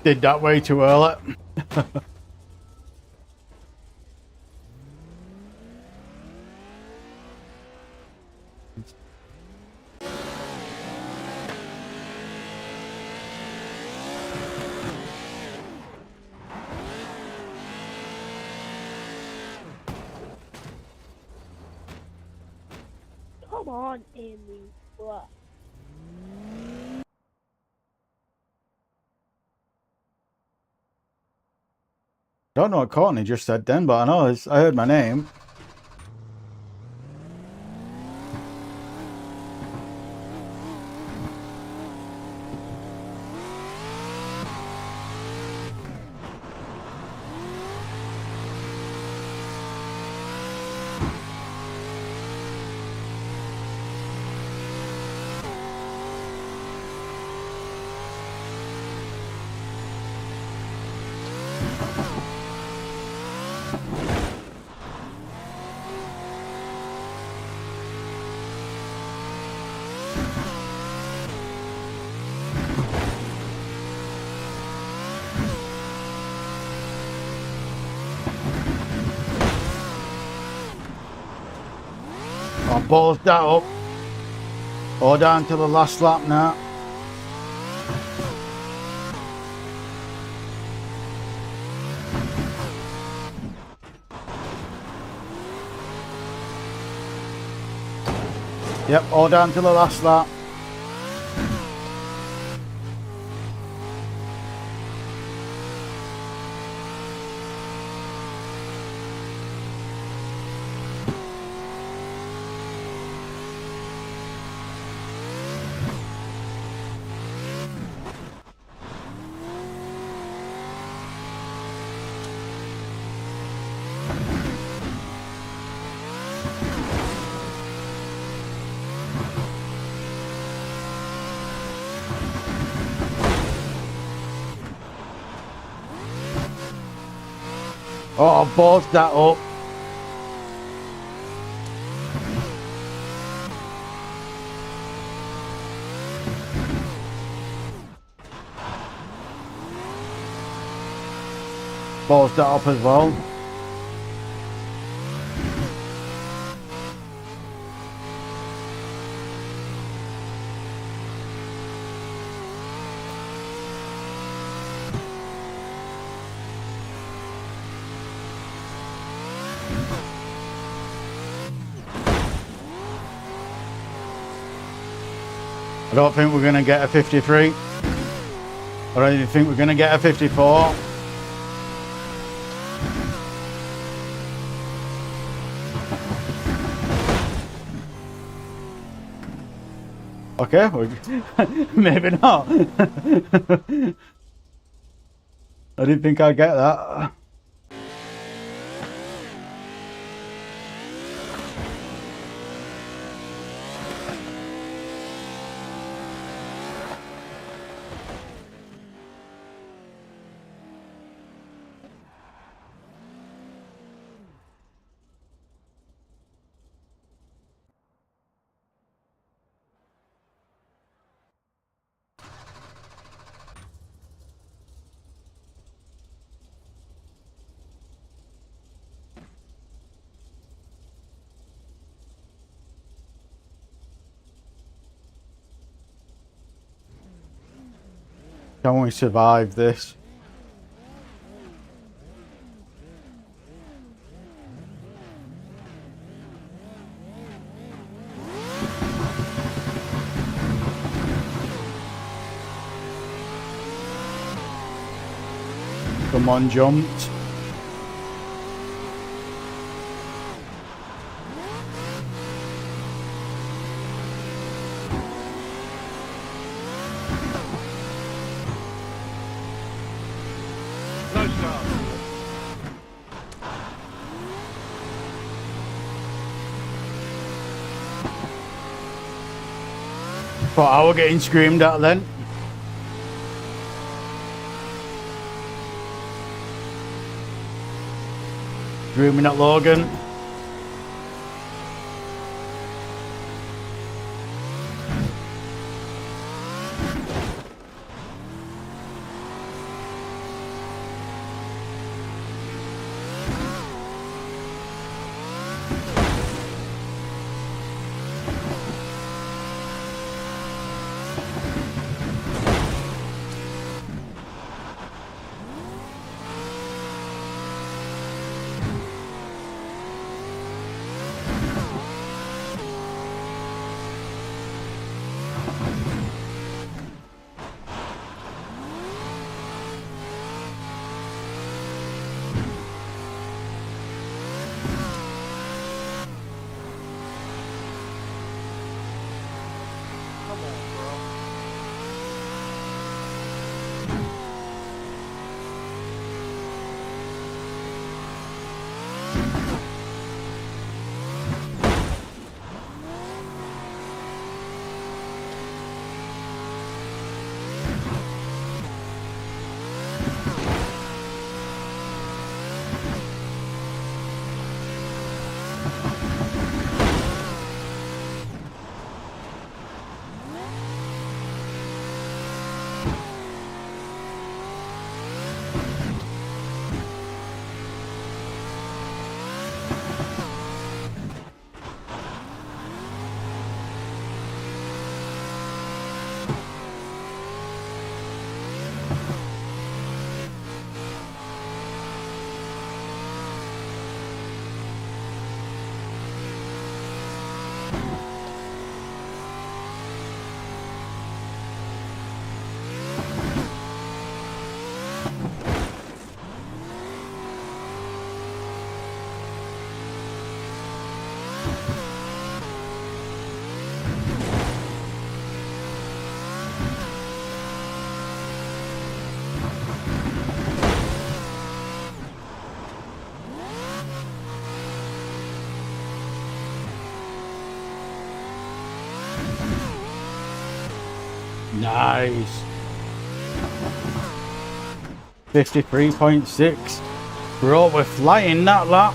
Did that way too early. Come on, Amy. What? Don't know what Courtney just said then, but I know I heard my name. I'll balls that up. All down to the last lap now. Yep, all down to the last lap. Oh, balls that up. Balls that up as well. I don't think we're going to get a 53. I don't even think we're going to get a 54. Okay, maybe not. I didn't think I'd get that. Can we survive this? Come on, jumped. No stop. But I was getting screamed at then. Screaming at Logan. Come on, bro. Nice. 53.6. Bro, we're flying that lap.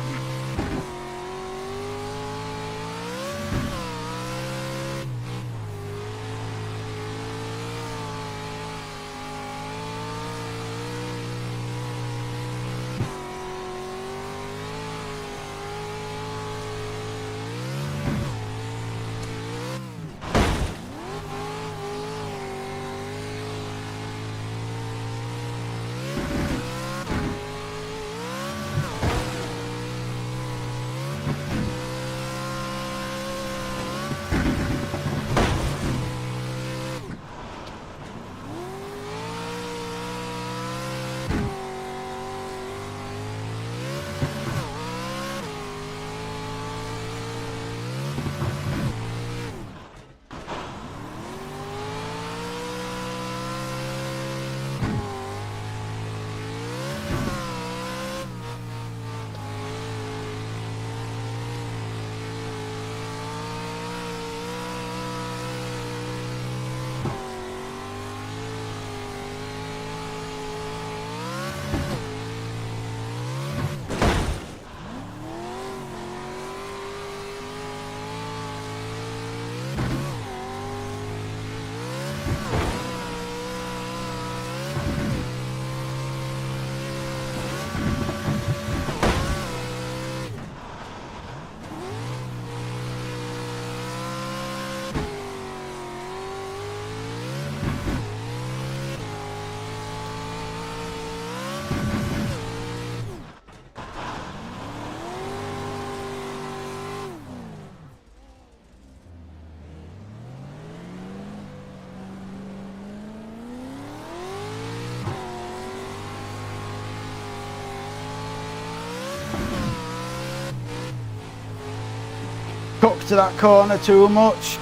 Cook to that corner too much.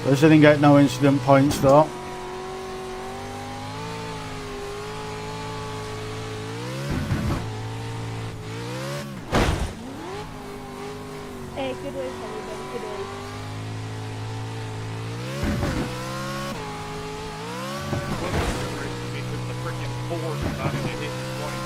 At least I didn't get no incident points though. Hey, good race, everybody. Good race. Because the freaking Ford decided to hit 20.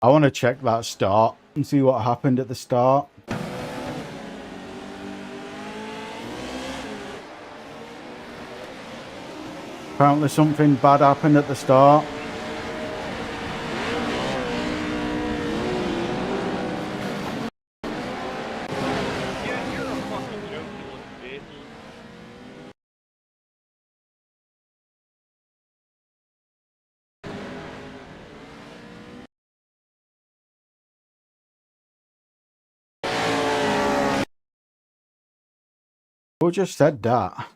I want to check that start and see what happened at the start. Apparently something bad happened at the start. Yeah, you're a fucking joke, you little bitch. Who just said that?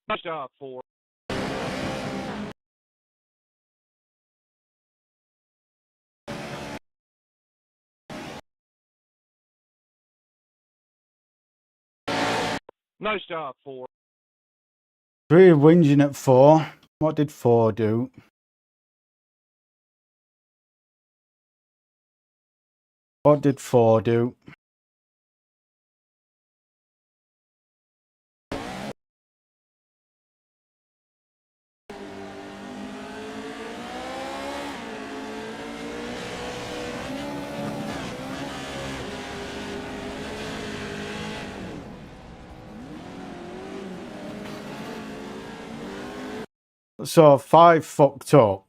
Nice job, Ford. Nice job, Ford. 3 whinging at 4. What did 4 do? What did 4 do? So 5 fucked up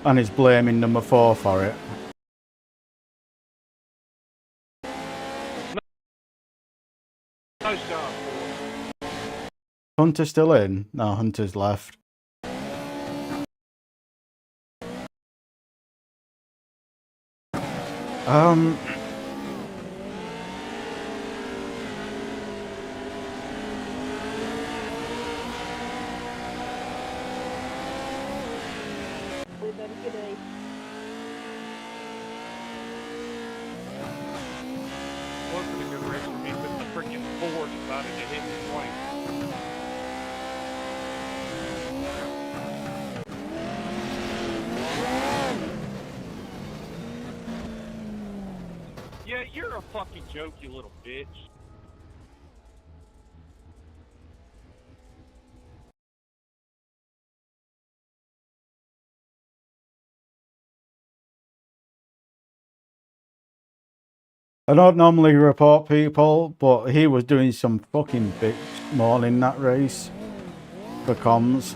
and is blaming number 4 for it. Nice job, Ford. Hunter still in? No, Hunter's left. Everybody, good day. Wasn't a good race for me, but the freaking Ford decided to hit me twice. Yeah, you're a fucking joke, you little bitch. I don't normally report people, but he was doing some fucking bitch more in that race for comms.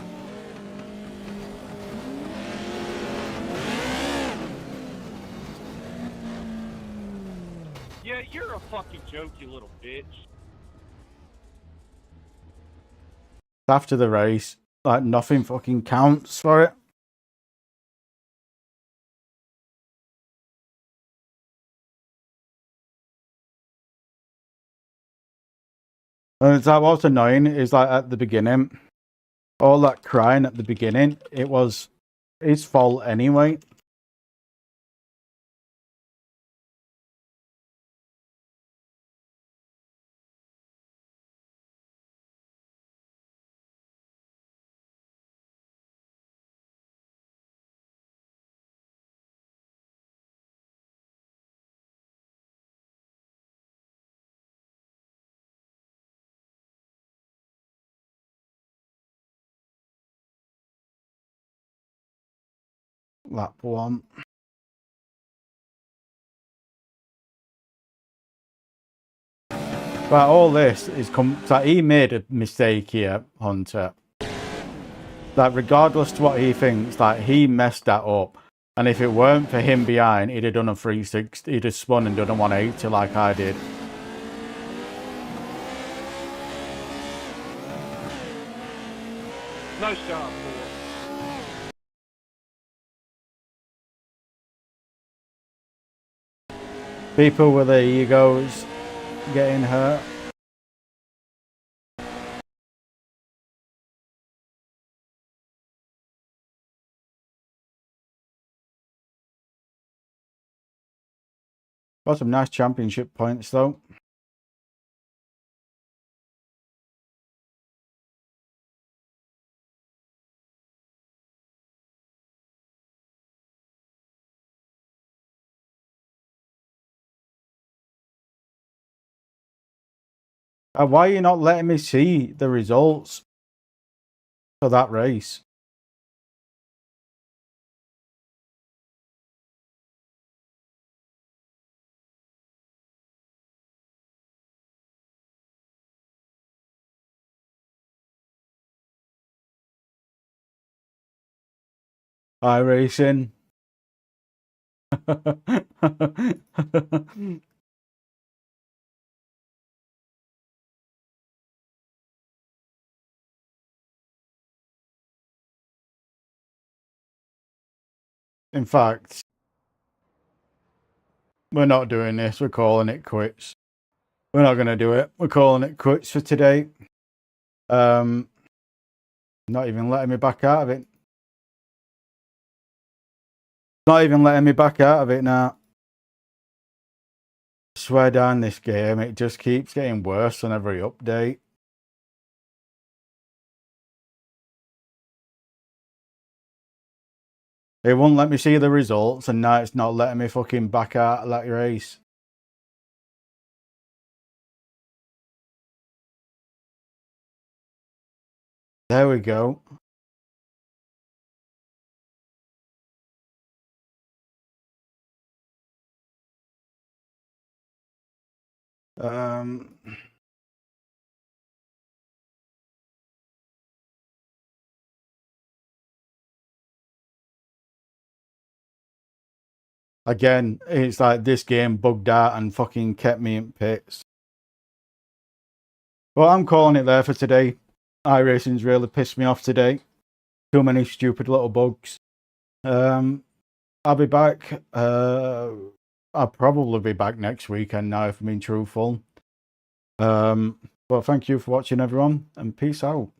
Yeah, you're a fucking joke, you little bitch. After the race, like nothing fucking counts for it. And that was annoying, is like at the beginning, all that crying at the beginning, it was his fault anyway. Lap one. But all this is like he made a mistake here, Hunter. Like regardless to what he thinks, like he messed that up. And if it weren't for him behind, he'd have done a 360, he'd have spun and done a 180 like I did. Nice job, Ford. People with their egos getting hurt. Got some nice championship points though. Why are you not letting me see the results for that race? iRacing. In fact, we're not doing this. We're calling it quits. We're not going to do it. We're calling it quits for today. Not even letting me back out of it. Not even letting me back out of it now. I swear down this game, it just keeps getting worse on every update. It won't let me see the results, and now it's not letting me fucking back out of that race. There we go. Again, it's like this game bugged out and fucking kept me in pits. Well, I'm calling it there for today. iRacing's really pissed me off today. Too many stupid little bugs. I'll be back. I'll probably be back next weekend now, if I'm being truthful. But thank you for watching, everyone, and peace out.